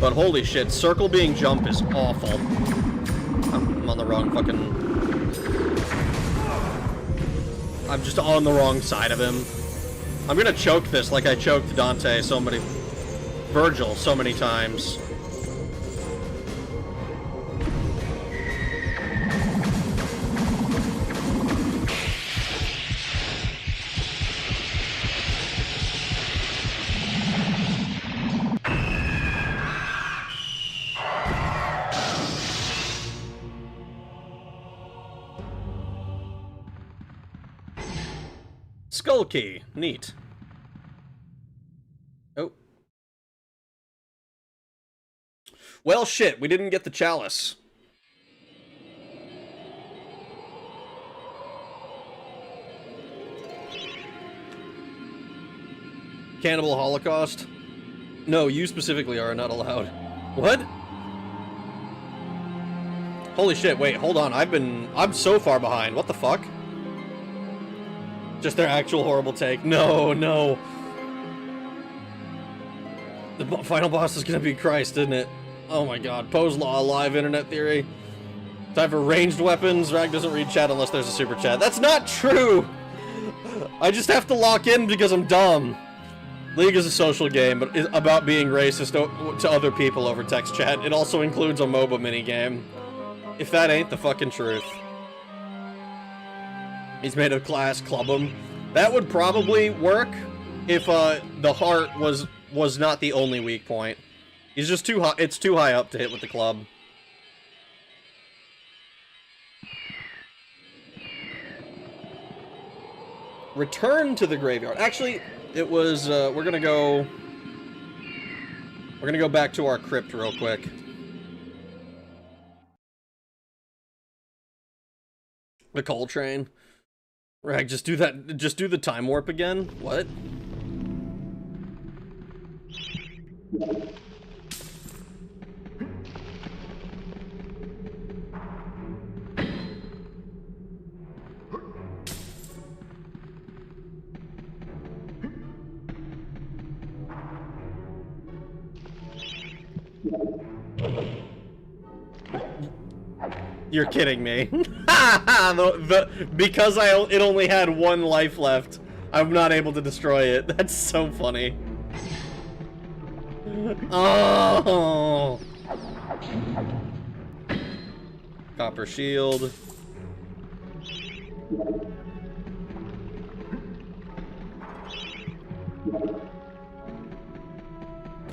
But holy shit, circle being jump is awful. I'm on the wrong fucking... I'm just on the wrong side of him. I'm gonna choke this like I choked Virgil so many times. Skull key. Neat. Oh. Well, shit, we didn't get the chalice. Cannibal Holocaust? No, you specifically are not allowed. What? Holy shit, wait, hold on. I'm so far behind. What the fuck? Just their actual horrible take. No, no. The final boss is gonna be Christ, isn't it? Oh my god. Poe's Law, live internet theory. Time for ranged weapons. Rag doesn't read chat unless there's a super chat. That's not true! I just have to lock in because I'm dumb. League is a social game, but it's about being racist to other people over text chat. It also includes a MOBA minigame. If that ain't the fucking truth. He's made of glass, club him. That would probably work if the heart was not the only weak point. He's just too high. It's too high up to hit with the club. Return to the graveyard. Actually, it was. We're gonna go back to our crypt real quick. The coal train. Rag, just do that. Just do the time warp again. What? You're kidding me. Because it only had 1 life left, I'm not able to destroy it. That's so funny. Oh. Copper shield.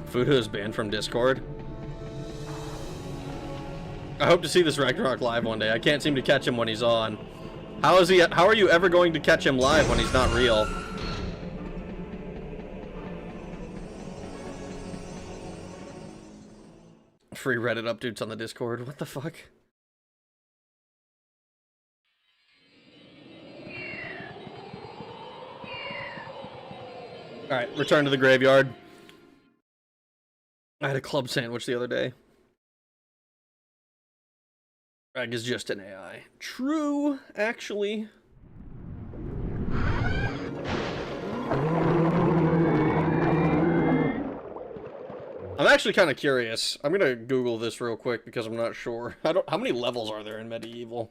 Fudo is banned from Discord. I hope to see this Ragnarok live one day. I can't seem to catch him when he's on. How are you ever going to catch him live when he's not real? Free Reddit updates on the Discord. What the fuck? Alright, return to the graveyard. I had a club sandwich the other day. Rag is just an AI. True, actually. I'm actually kind of curious. I'm gonna Google this real quick because I'm not sure. How many levels are there in MediEvil?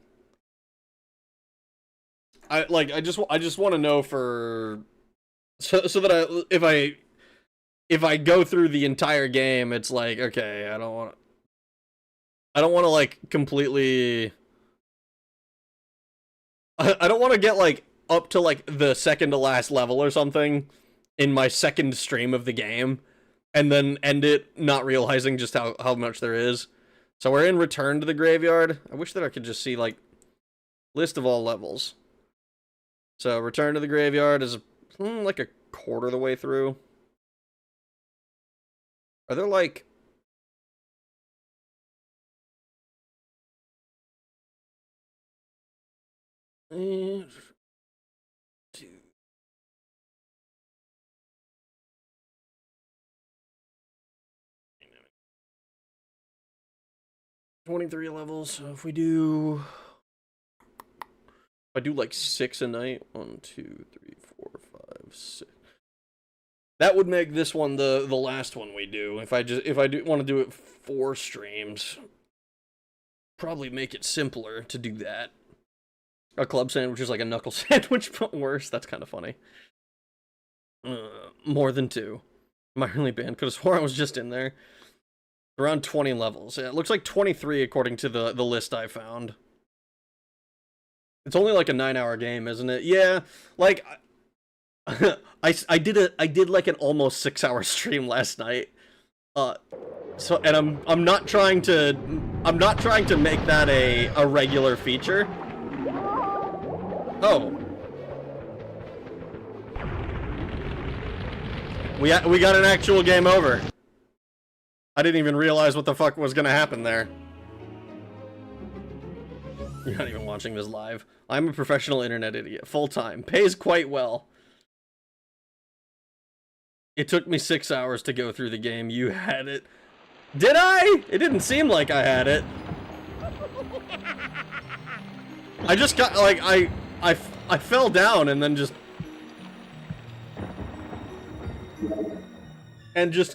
I just want to know for so that if I go through the entire game, it's like, okay, I don't want to like completely I don't want to get like up to like the second to last level or something in my second stream of the game and then end it not realizing just how much there is. So we're in Return to the Graveyard. I wish that I could just see like list of all levels. So Return to the Graveyard is like a quarter of the way through. Are there like 2 23 levels. So if I do like 6 a night, 1, 2, 3, 4, 5, 6. That would make this one the last one we do. If I do want to do it 4 streams, probably make it simpler to do that. A club sandwich is like a knuckle sandwich, but worse. That's kind of funny. More than 2. My only band could have sworn I was just in there. Around 20 levels. Yeah, it looks like 23 according to the list I found. It's only like a 9-hour game, isn't it? Yeah, like I did like an almost 6-hour stream last night. So and I'm not trying to make that a regular feature. Oh. We got an actual game over. I didn't even realize what the fuck was gonna happen there. You're not even watching this live. I'm a professional internet idiot. Full-time. Pays quite well. It took me 6 hours to go through the game. You had it. Did I? It didn't seem like I had it. I just got, like, I fell down and then just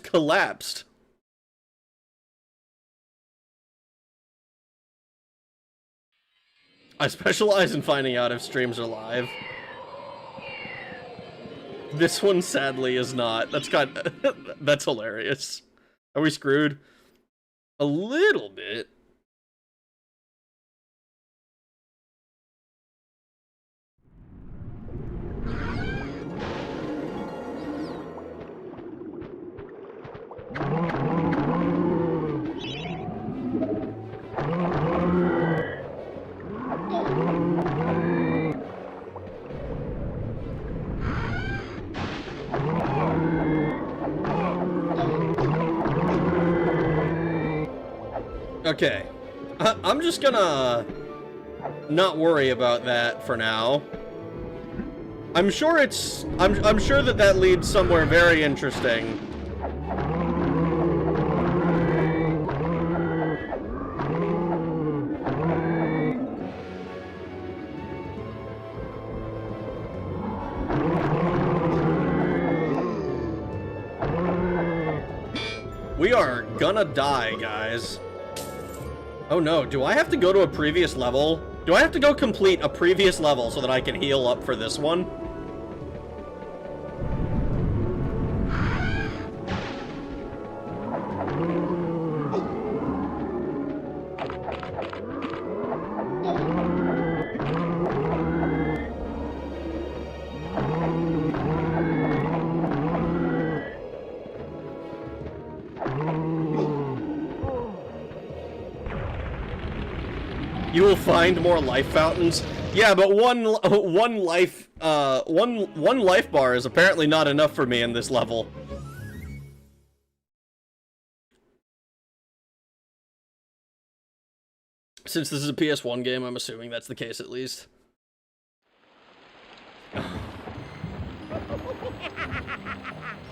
collapsed. I specialize in finding out if streams are live. This one sadly is not. That's hilarious. Are we screwed? A little bit. Okay, I'm just gonna not worry about that for now. I'm sure it's... I'm sure that that leads somewhere very interesting. We are gonna die, guys. Oh no, do I have to go to a previous level? Do I have to go complete a previous level so that I can heal up for this one? You will find more life fountains. Yeah, but one life bar is apparently not enough for me in this level. Since this is a PS1 game, I'm assuming that's the case at least.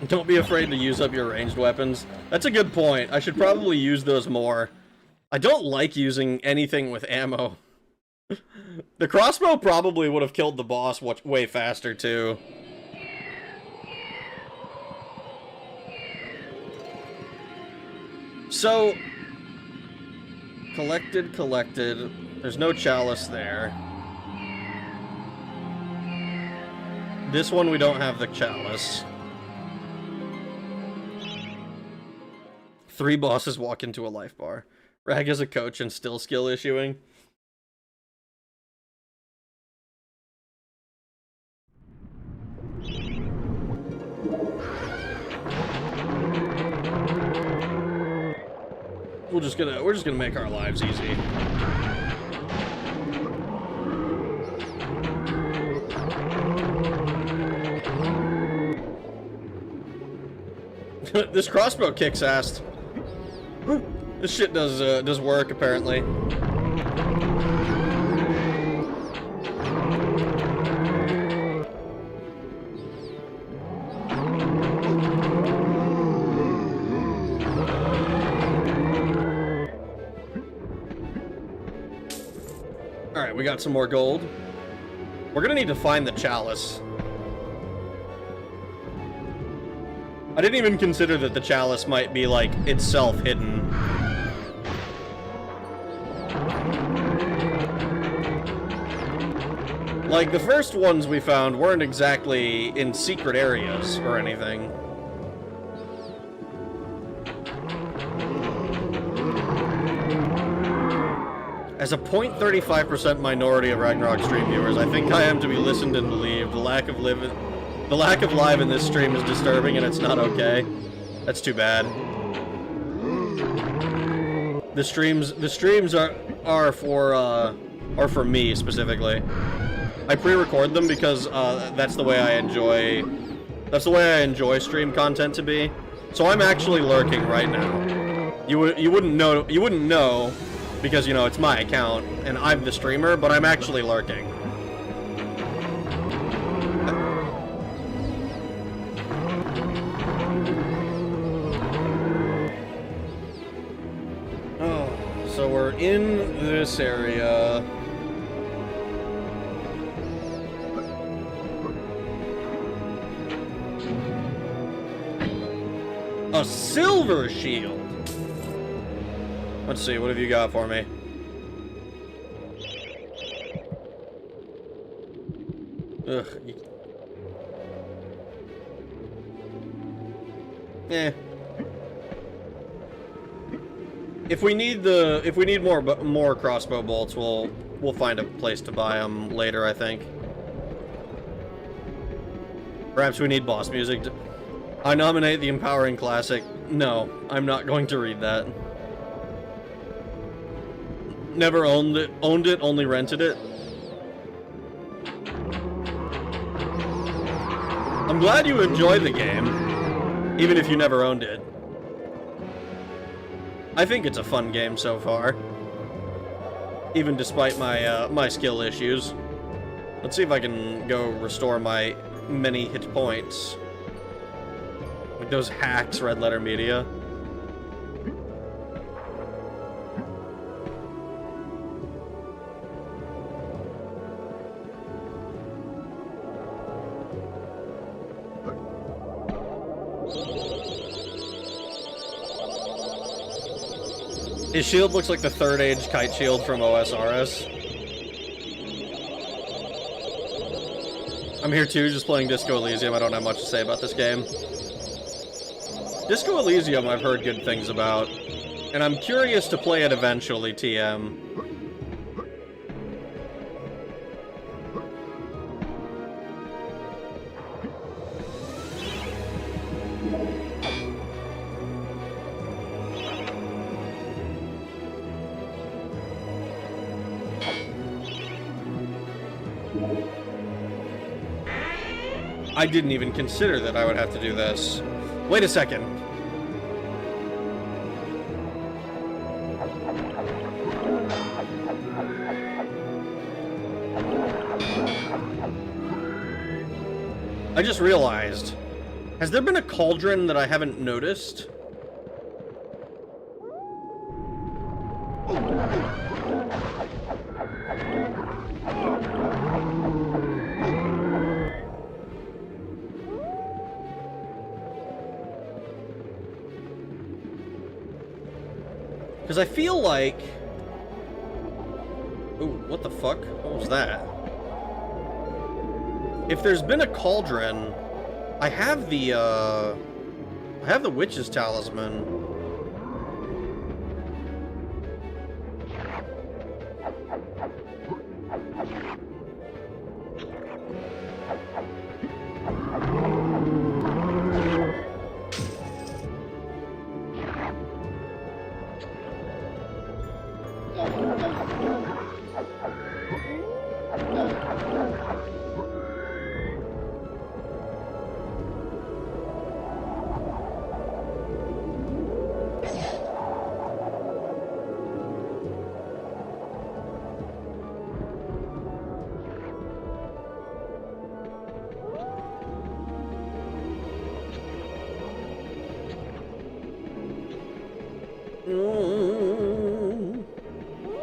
Don't be afraid to use up your ranged weapons. That's a good point. I should probably use those more. I don't like using anything with ammo. The crossbow probably would have killed the boss way faster, too. So... Collected. There's no chalice there. This one we don't have the chalice. 3 bosses walk into a life bar. Rag as a coach and still skill issuing. We're just gonna make our lives easy. This crossbow kicks ass. This shit does work, apparently. Alright, we got some more gold. We're gonna need to find the chalice. I didn't even consider that the chalice might be, like, itself hidden. Like, the first ones we found weren't exactly in secret areas or anything. As a 0.35% minority of Ragnarok stream viewers, I think I am to be listened and believed. The lack of live in this stream is disturbing, and it's not okay. That's too bad. The streams are for me specifically. I pre-record them because that's the way I enjoy stream content to be. So I'm actually lurking right now. You wouldn't know because, you know, it's my account and I'm the streamer, but I'm actually lurking. Oh, so we're in this area. A silver shield! Let's see, what have you got for me? Ugh. Eh. If we need more crossbow bolts, we'll find a place to buy them later, I think. Perhaps we need boss music. I nominate the Empowering Classic. No, I'm not going to read that. Never owned it, only rented it. I'm glad you enjoy the game, even if you never owned it. I think it's a fun game so far, even despite my my skill issues. Let's see if I can go restore my many hit points. Like those hacks, Red Letter Media. His shield looks like the third age kite shield from OSRS. I'm here too, just playing Disco Elysium. I don't have much to say about this game. Disco Elysium I've heard good things about, and I'm curious to play it eventually, TM. I didn't even consider that I would have to do this. Wait a second. I just realized. Has there been a cauldron that I haven't noticed? Because I feel like... Ooh, what the fuck? What was that? If there's been a cauldron, I have the witch's talisman.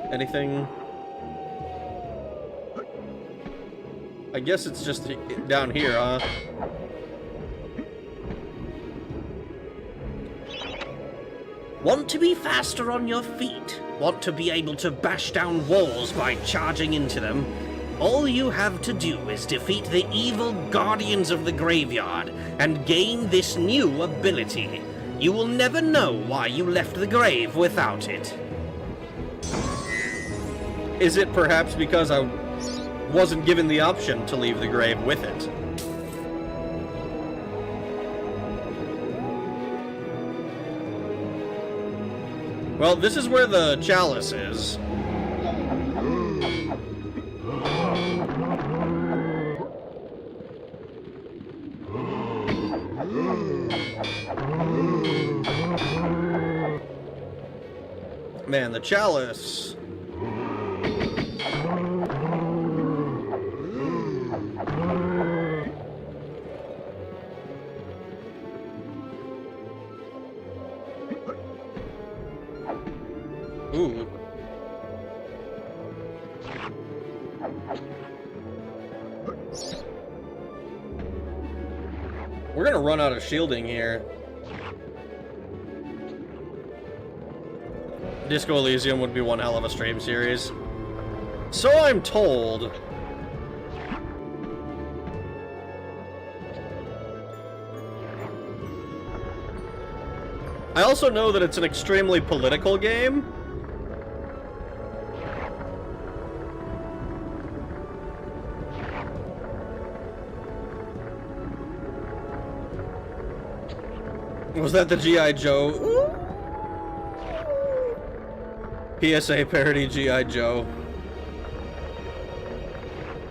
Anything? I guess it's just down here, huh? Want to be faster on your feet? Want to be able to bash down walls by charging into them? All you have to do is defeat the evil guardians of the graveyard and gain this new ability. You will never know why you left the grave without it. Is it perhaps because I wasn't given the option to leave the grave with it? Well, this is where the chalice is. Man, the chalice... Ooh. We're gonna run out of shielding here. Disco Elysium would be one hell of a stream series. So I'm told. I also know that it's an extremely political game. Was that the G.I. Joe? PSA parody G.I. Joe.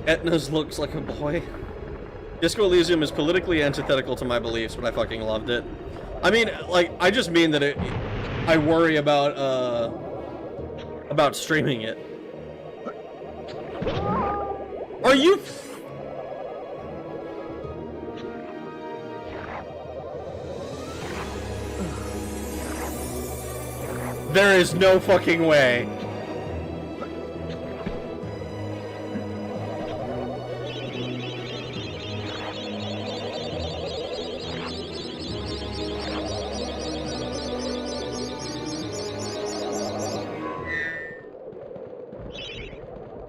Etna's looks like a boy. Disco Elysium is politically antithetical to my beliefs, but I fucking loved it. I mean, like, I just mean that I worry about streaming it. Are you... There is no fucking way.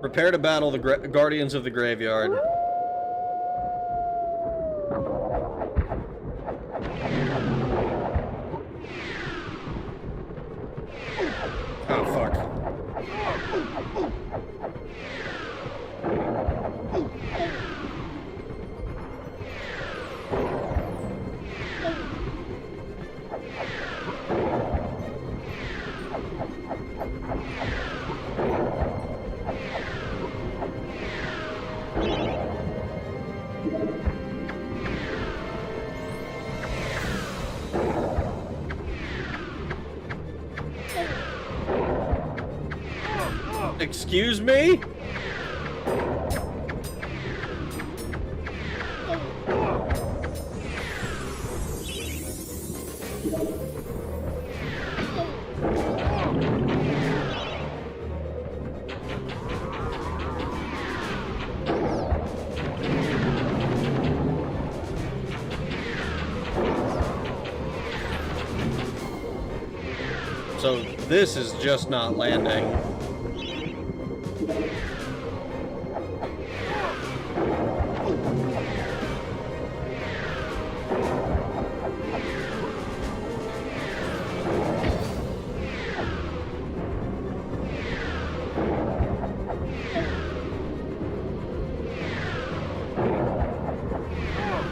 Prepare to battle the Guardians of the Graveyard. Oh, fuck. Excuse me? So this is just not landing.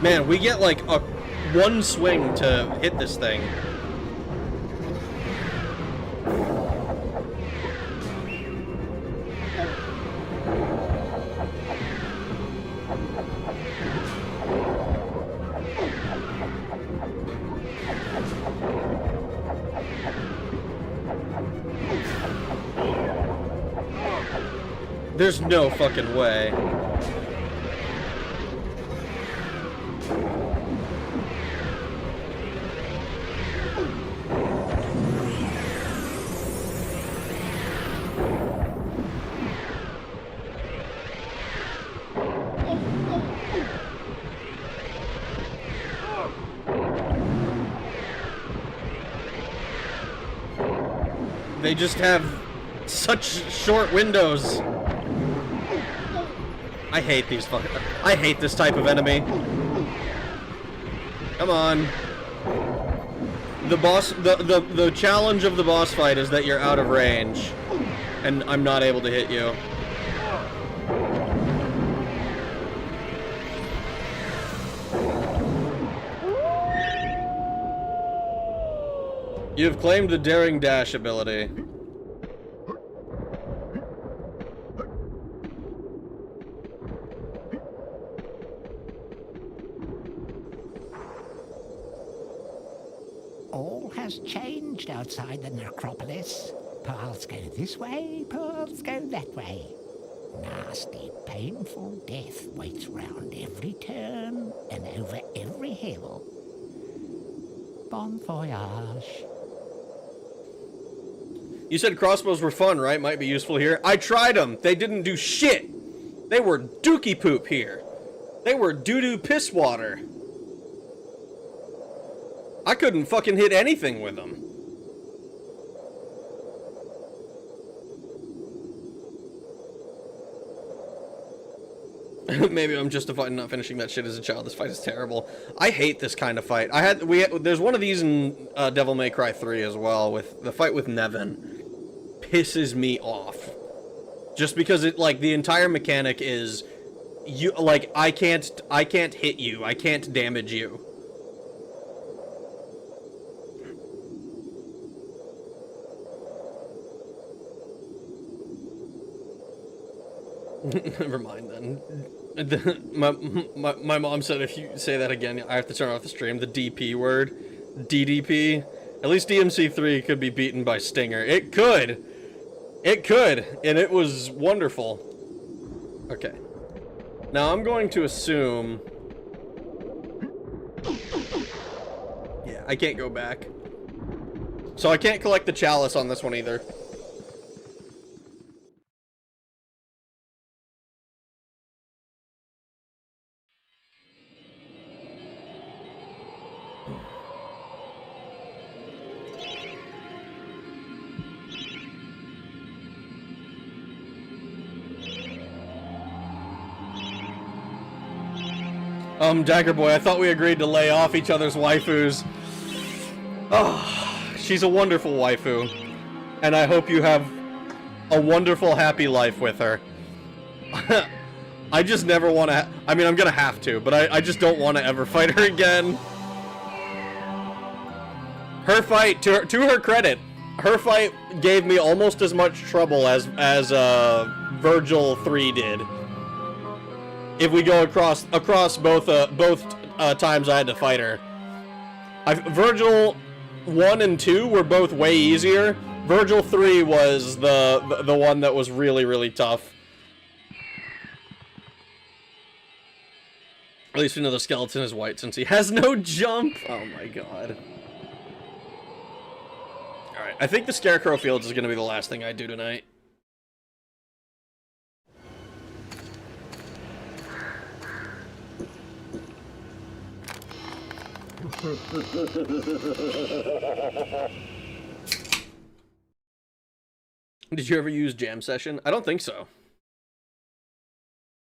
Man, we get like a one swing to hit this thing. There's no fucking way. They just have such short windows. I hate these fucking... I hate this type of enemy. Come on. The boss... The challenge of the boss fight is that you're out of range. And I'm not able to hit you. You've claimed the Daring Dash ability. All has changed outside the necropolis. Paths go this way, paths go that way. Nasty, painful death waits round every turn and over every hill. Bon voyage. You said crossbows were fun, right? Might be useful here. I tried them. They didn't do shit. They were dookie poop here. They were doo-doo piss water. I couldn't fucking hit anything with them. Maybe I'm justified in not finishing that shit as a child. This fight is terrible. I hate this kind of fight. There's one of these in Devil May Cry 3 as well, with the fight with Nevin. Pisses me off. Just because it, like, the entire mechanic is, you, like, I can't hit you. I can't damage you. Never mind then. My mom said if you say that again, I have to turn off the stream. The DP word. DDP. At least DMC3 could be beaten by Stinger. It could! It could! And it was wonderful. Okay. Now I'm going to assume... Yeah, I can't go back. So I can't collect the chalice on this one either. Dagger Boy, I thought we agreed to lay off each other's waifus. Oh, she's a wonderful waifu. And I hope you have a wonderful, happy life with her. I just never want to... I mean, I'm gonna have to, but I just don't want to ever fight her again. Her fight, to her credit, her fight gave me almost as much trouble as Virgil 3 did. If we go across both times I had to fight her. Virgil 1 and 2 were both way easier. Virgil 3 was the one that was really, really tough. At least we know the skeleton is white since he has no jump. Oh my god. Alright, I think the Scarecrow Fields is going to be the last thing I do tonight. Did you ever use Jam Session? I don't think so.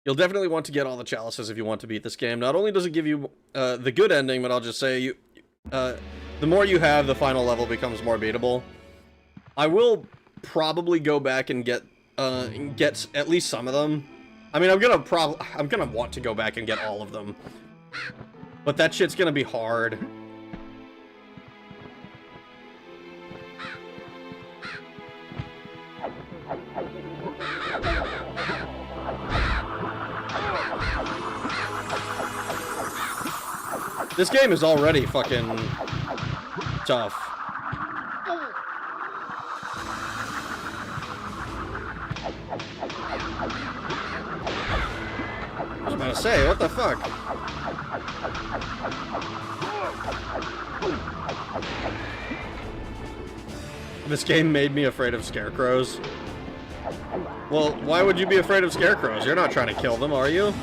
You'll definitely want to get all the chalices if you want to beat this game. Not only does it give you the good ending, but I'll just say the more you have, the final level becomes more beatable. I will probably go back and get at least some of them. I mean, I'm gonna want to go back and get all of them. But that shit's gonna be hard. This game is already fucking tough. I was about to say, what the fuck? This game made me afraid of scarecrows. Well, why would you be afraid of scarecrows? You're not trying to kill them, are you?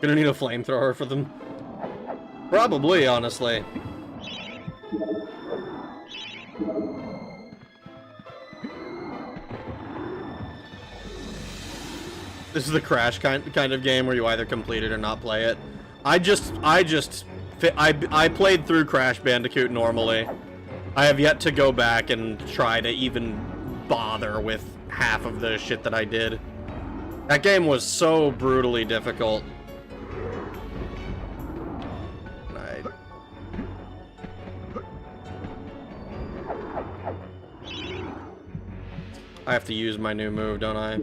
Gonna need a flamethrower for them. Probably, honestly. This is the Crash kind of game where you either complete it or not play it. I played through Crash Bandicoot normally. I have yet to go back and try to even bother with half of the shit that I did. That game was so brutally difficult. I have to use my new move, don't I?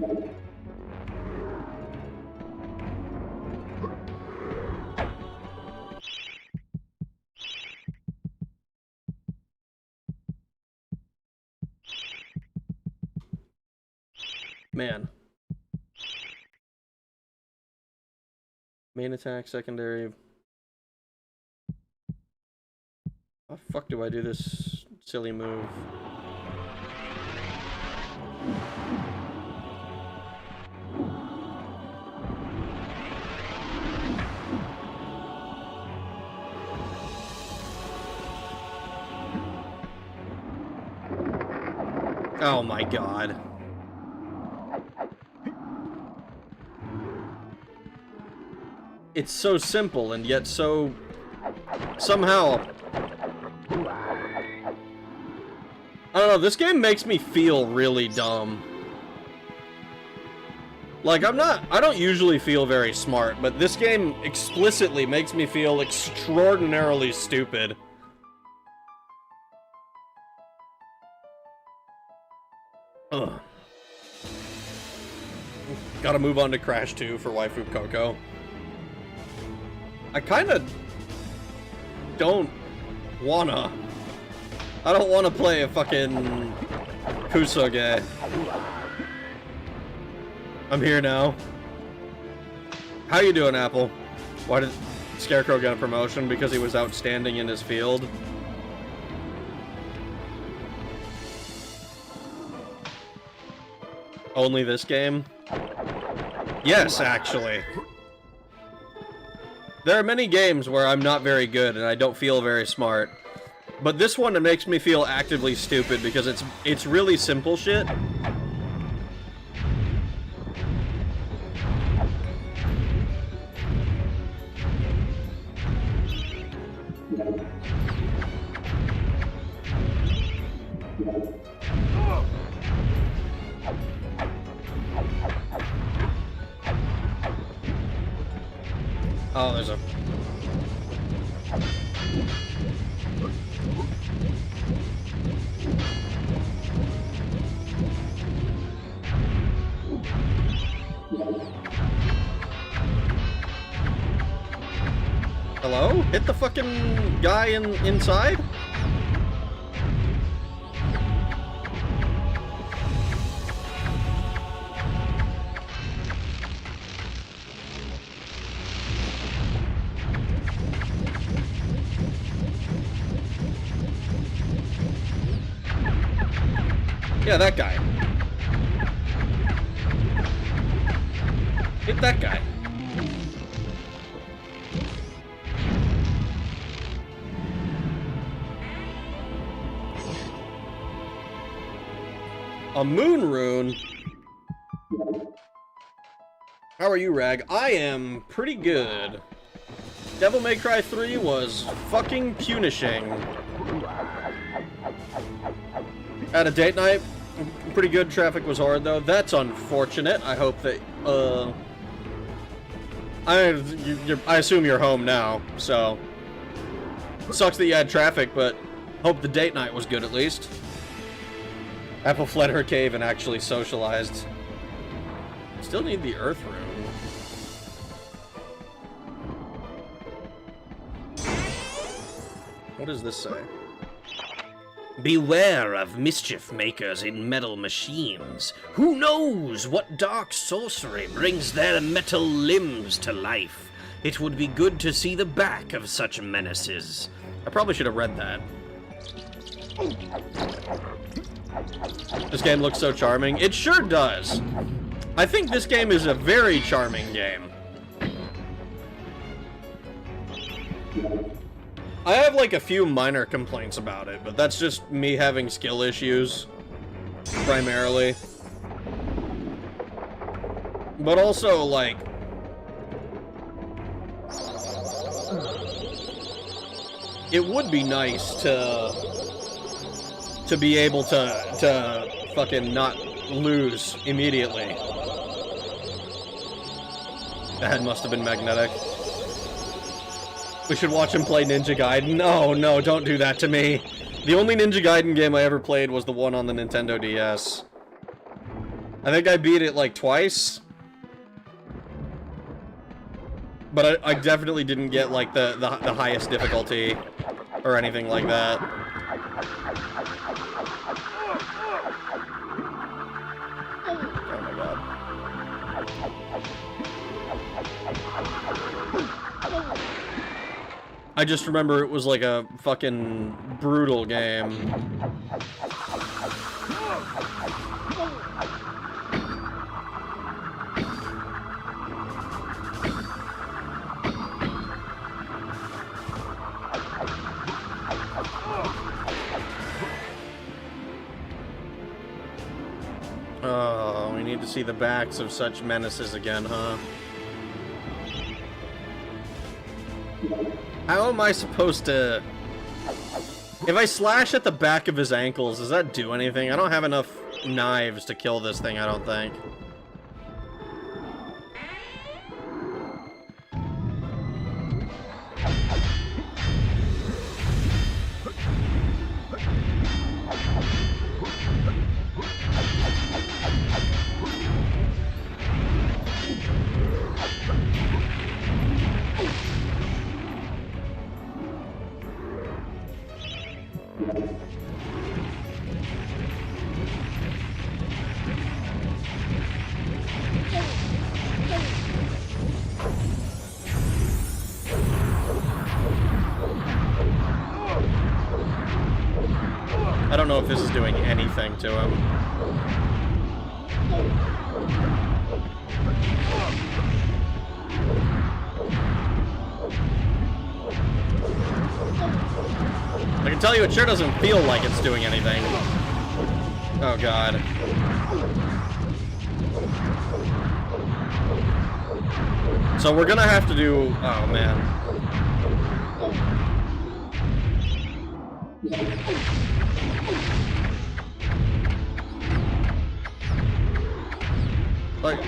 Man. Main attack, secondary. How the fuck do I do this silly move? Oh my god. It's so simple and yet so... somehow... I don't know, this game makes me feel really dumb. Like, I don't usually feel very smart, but this game explicitly makes me feel extraordinarily stupid. Ugh. Gotta move on to Crash 2 for Waifu Coco. I kinda don't wanna. I don't want to play a fucking Kusoge. I'm here now. How you doing, Apple? Why did Scarecrow get a promotion? Because he was outstanding in his field? Only this game? Yes, actually. There are many games where I'm not very good and I don't feel very smart. But this one, it makes me feel actively stupid because it's really simple shit. Oh, there's a... Hello? Hit the fucking guy inside? Yeah, that guy. Hit that guy. A moon rune? How are you, Rag? I am pretty good. Devil May Cry 3 was fucking punishing. At a date night, pretty good. Traffic was hard, though. That's unfortunate. I hope that, I assume you're home now, so... Sucks that you had traffic, but hope the date night was good, at least. Apple fled her cave and actually socialized. Still need the Earth Rune. What does this say? Beware of mischief makers in metal machines. Who knows what dark sorcery brings their metal limbs to life? It would be good to see the back of such menaces. I probably should have read that. This game looks so charming. It sure does. I think this game is a very charming game. I have like a few minor complaints about it, but that's just me having skill issues, primarily. But also, like... It would be nice to be able to fucking not lose immediately. The head must have been magnetic. We should watch him play Ninja Gaiden. No, no, don't do that to me. The only Ninja Gaiden game I ever played was the one on the Nintendo DS. I think I beat it like twice. But I definitely didn't get like the highest difficulty or anything like that. Oh my god. I just remember it was like a fucking brutal game. Oh, we need to see the backs of such menaces again, huh? How am I supposed to... If I slash at the back of his ankles, does that do anything? I don't have enough knives to kill this thing, I don't think. if this is doing anything to him. I can tell you it sure doesn't feel like it's doing anything. Oh god. So we're gonna have to do... Oh man. Like...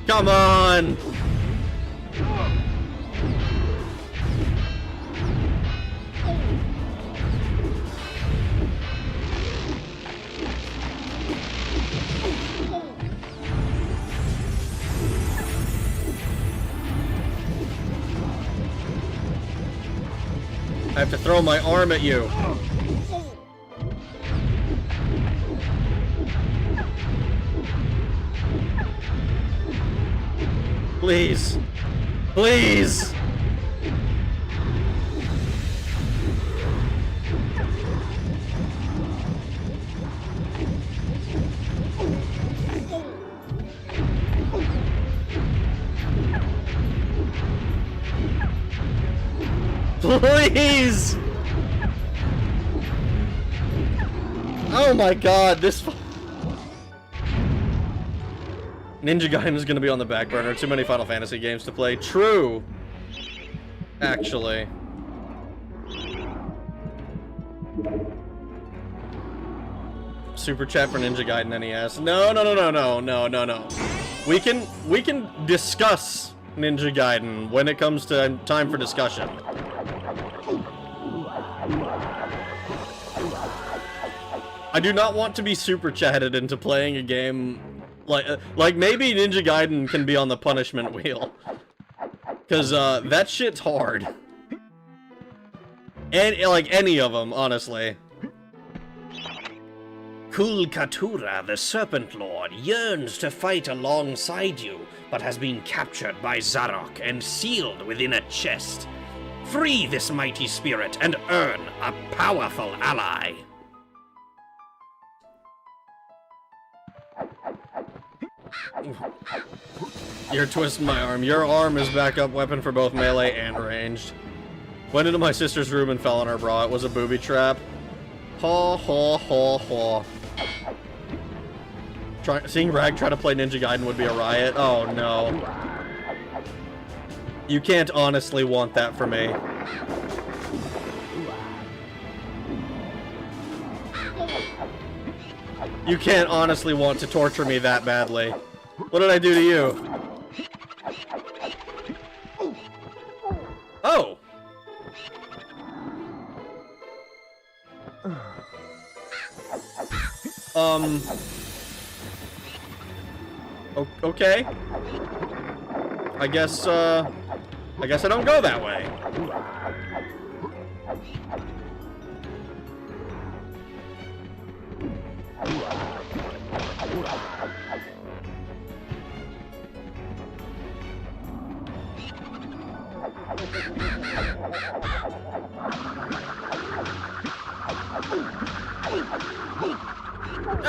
Come on! I have to throw my arm at you. Please. Please. Please. Oh my god, this... Ninja Gaiden is going to be on the back burner. Too many Final Fantasy games to play. True. Actually. Super chat for Ninja Gaiden NES. No. We can discuss Ninja Gaiden when it comes to time for discussion. I do not want to be super chatted into playing a game like maybe Ninja Gaiden can be on the punishment wheel. Cause that shit's hard. And like any of them, honestly. Kulkatura, the Serpent Lord, yearns to fight alongside you, but has been captured by Zarok and sealed within a chest. Free this mighty spirit and earn a powerful ally. You're twisting my arm. Your arm is backup weapon for both melee and ranged. Went into my sister's room and fell on her bra. It was a booby trap. Haw, haw, haw, haw. Seeing Rag try to play Ninja Gaiden would be a riot. Oh no. You can't honestly want that for me. You can't honestly want to torture me that badly. What did I do to you? Oh! Okay. I guess I don't go that way.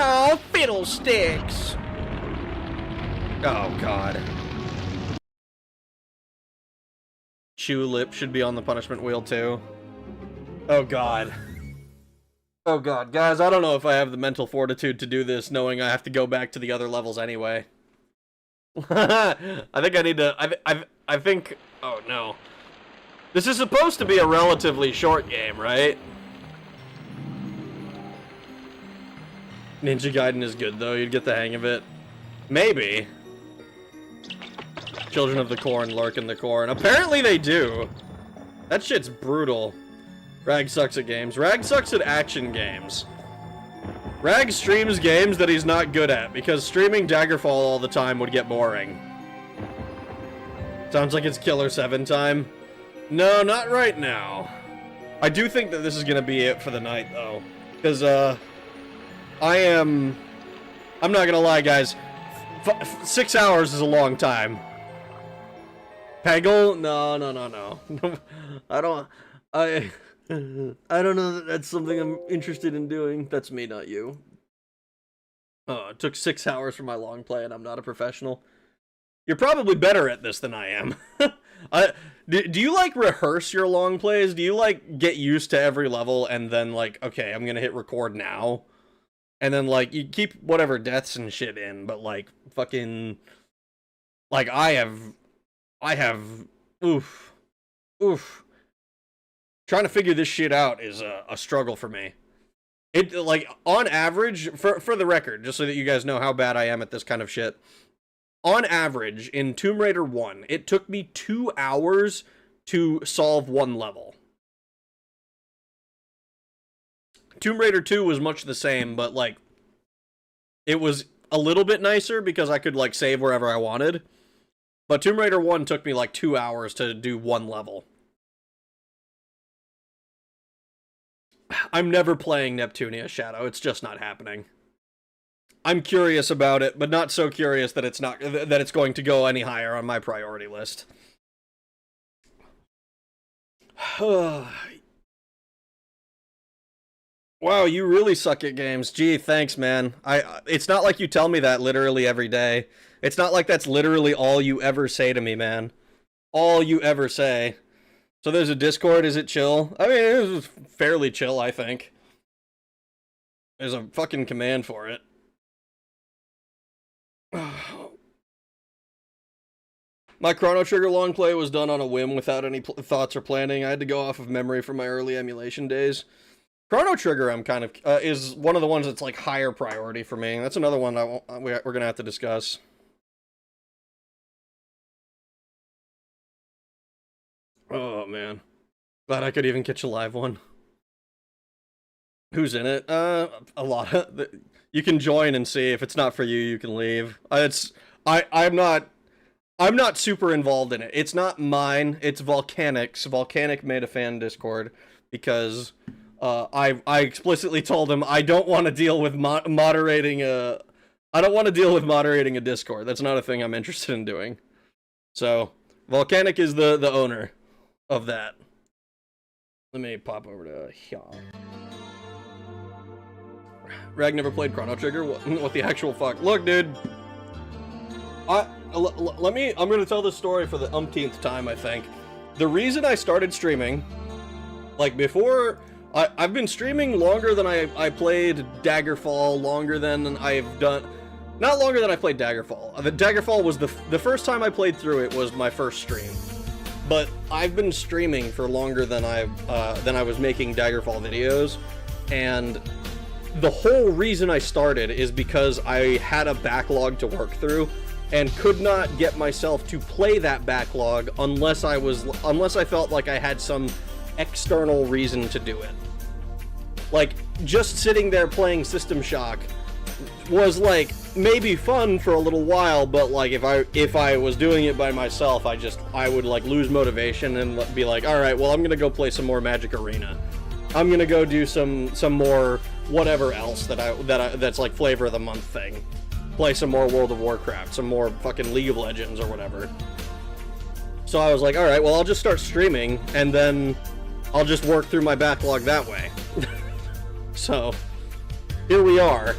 Oh, fiddlesticks! Oh, God. Chew lip should be on the punishment wheel, too. Oh, God. Oh, God. Guys, I don't know if I have the mental fortitude to do this, knowing I have to go back to the other levels anyway. I think I need to... I think... Oh, no. This is supposed to be a relatively short game, right? Ninja Gaiden is good, though. You'd get the hang of it. Maybe. Children of the Corn lurk in the corn. Apparently they do. That shit's brutal. Rag sucks at games. Rag sucks at action games. Rag streams games that he's not good at, because streaming Daggerfall all the time would get boring. Sounds like it's Killer 7 time. No, not right now. I do think that this is gonna be it for the night, though. Because, I'm not gonna lie, guys. 6 hours is a long time. Peggle? No. I don't know that that's something I'm interested in doing. That's me, not you. Oh, it took 6 hours for my long play, and I'm not a professional. You're probably better at this than I am. Do you, like, rehearse your long plays? Do you, like, get used to every level and then, like, okay, I'm gonna hit record now? And then, like, you keep whatever deaths and shit in, but, like, fucking... Like, I have... Oof. Trying to figure this shit out is a struggle for me. It, like, on average, for the record, just so that you guys know how bad I am at this kind of shit, on average, in Tomb Raider 1, it took me 2 hours to solve one level. Tomb Raider 2 was much the same, but, like, it was a little bit nicer because I could, like, save wherever I wanted. But Tomb Raider 1 took me, like, 2 hours to do one level. I'm never playing Neptunia Shadow. It's just not happening. I'm curious about it, but not so curious that it's going to go any higher on my priority list. Wow, you really suck at games. Gee, thanks, man. It's not like you tell me that literally every day. It's not like that's literally all you ever say to me, man. All you ever say. So there's a Discord, is it chill? I mean, it was fairly chill, I think. There's a fucking command for it. My Chrono Trigger long play was done on a whim without any thoughts or planning. I had to go off of memory from my early emulation days. Chrono Trigger, I'm kind of, is one of the ones that's, like, higher priority for me. That's another one we're gonna have to discuss. Oh, man. Glad I could even catch a live one. Who's in it? A lot of... You can join and see. If it's not for you, you can leave. I'm not super involved in it. It's not mine. It's Volcanic's. Volcanic made a fan Discord because I explicitly told him I don't want to deal with moderating a... I don't want to deal with moderating a Discord. That's not a thing I'm interested in doing. So, Volcanic is the owner of that. Let me pop over to here. Rag never played Chrono Trigger? What the actual fuck? Look, dude. I'm gonna tell this story for the umpteenth time, I think. The reason I started streaming, like before, I've been streaming longer than I played Daggerfall, longer than I've done... Not longer than I played Daggerfall. The Daggerfall was the first time I played through it was my first stream. But I've been streaming for longer than I was making Daggerfall videos, and the whole reason I started is because I had a backlog to work through, and could not get myself to play that backlog unless I felt like I had some external reason to do it. Like, just sitting there playing System Shock was, like, maybe fun for a little while, but, like, if I was doing it by myself, I would, like, lose motivation and be like, alright, well, I'm gonna go play some more Magic Arena. I'm gonna go do some more whatever else that's, like, flavor of the month thing. Play some more World of Warcraft, some more fucking League of Legends or whatever. So I was like, alright, well, I'll just start streaming, and then I'll just work through my backlog that way. So, here we are.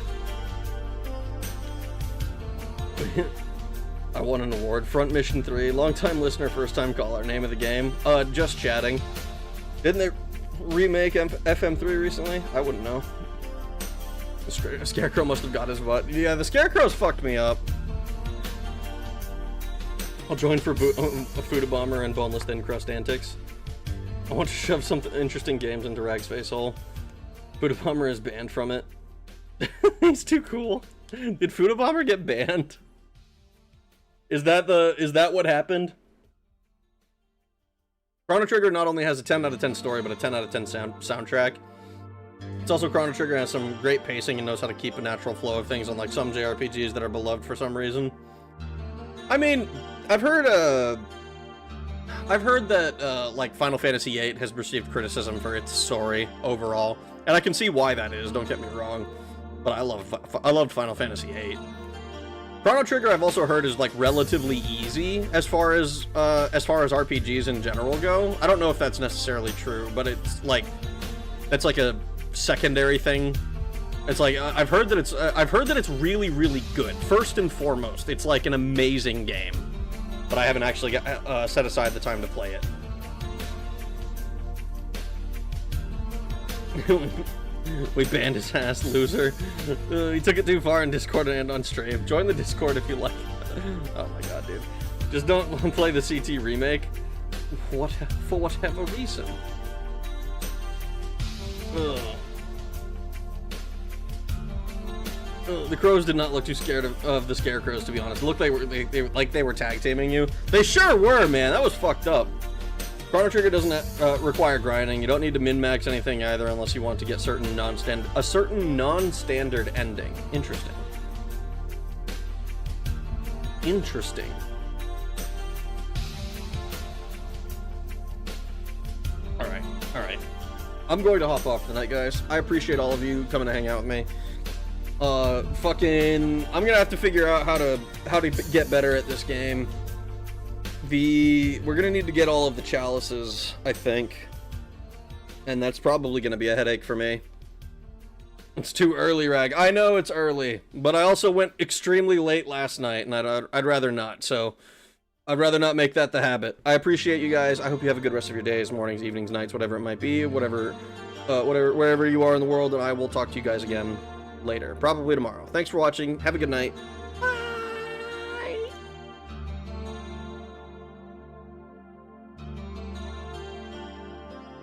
I won an award. Front Mission 3. Long-time listener, first-time caller. Name of the game. Just chatting. Didn't they remake FM3 recently? I wouldn't know. The Scarecrow must have got his butt. Yeah, the Scarecrow's fucked me up. I'll join for a Food Bomber and Boneless Thin Crust antics. I want to shove some interesting games into Rag's face hole. Food Bomber is banned from it. He's too cool. Did Food Bomber get banned? Is that what happened? Chrono Trigger not only has a 10 out of 10 story, but a 10 out of 10 soundtrack. It's also Chrono Trigger has some great pacing and knows how to keep a natural flow of things, unlike some JRPGs that are beloved for some reason. I mean, I've heard I've heard that like Final Fantasy VIII has received criticism for its story overall, and I can see why that is. Don't get me wrong, but I loved Final Fantasy VIII. Chrono Trigger, I've also heard, is like relatively easy as far as RPGs in general go. I don't know if that's necessarily true, but it's like a secondary thing. It's like I've heard that it's really, really good. First and foremost, it's like an amazing game, but I haven't actually set aside the time to play it. We banned his ass, loser. He took it too far in Discord and on stream. Join the Discord if you like. Oh my god, dude. Just don't play the CT remake. For whatever reason. Ugh. The crows did not look too scared of the scarecrows, to be honest. It looked like they were tag teaming you. They sure were, man. That was fucked up. Chrono Trigger doesn't require grinding. You don't need to min-max anything either, unless you want to get a certain non-standard ending. Interesting. Interesting. All right. I'm going to hop off tonight, guys. I appreciate all of you coming to hang out with me. I'm gonna have to figure out how to get better at this game. We're gonna need to get all of the chalices, I think, and that's probably gonna be a headache for me. It's too early, Rag. I know it's early, but I also went extremely late last night, and I'd rather not. So I'd rather not make that the habit. I appreciate you guys. I hope you have a good rest of your days, mornings, evenings, nights, whatever it might be, wherever you are in the world, and I will talk to you guys again later, probably tomorrow. Thanks for watching. Have a good night.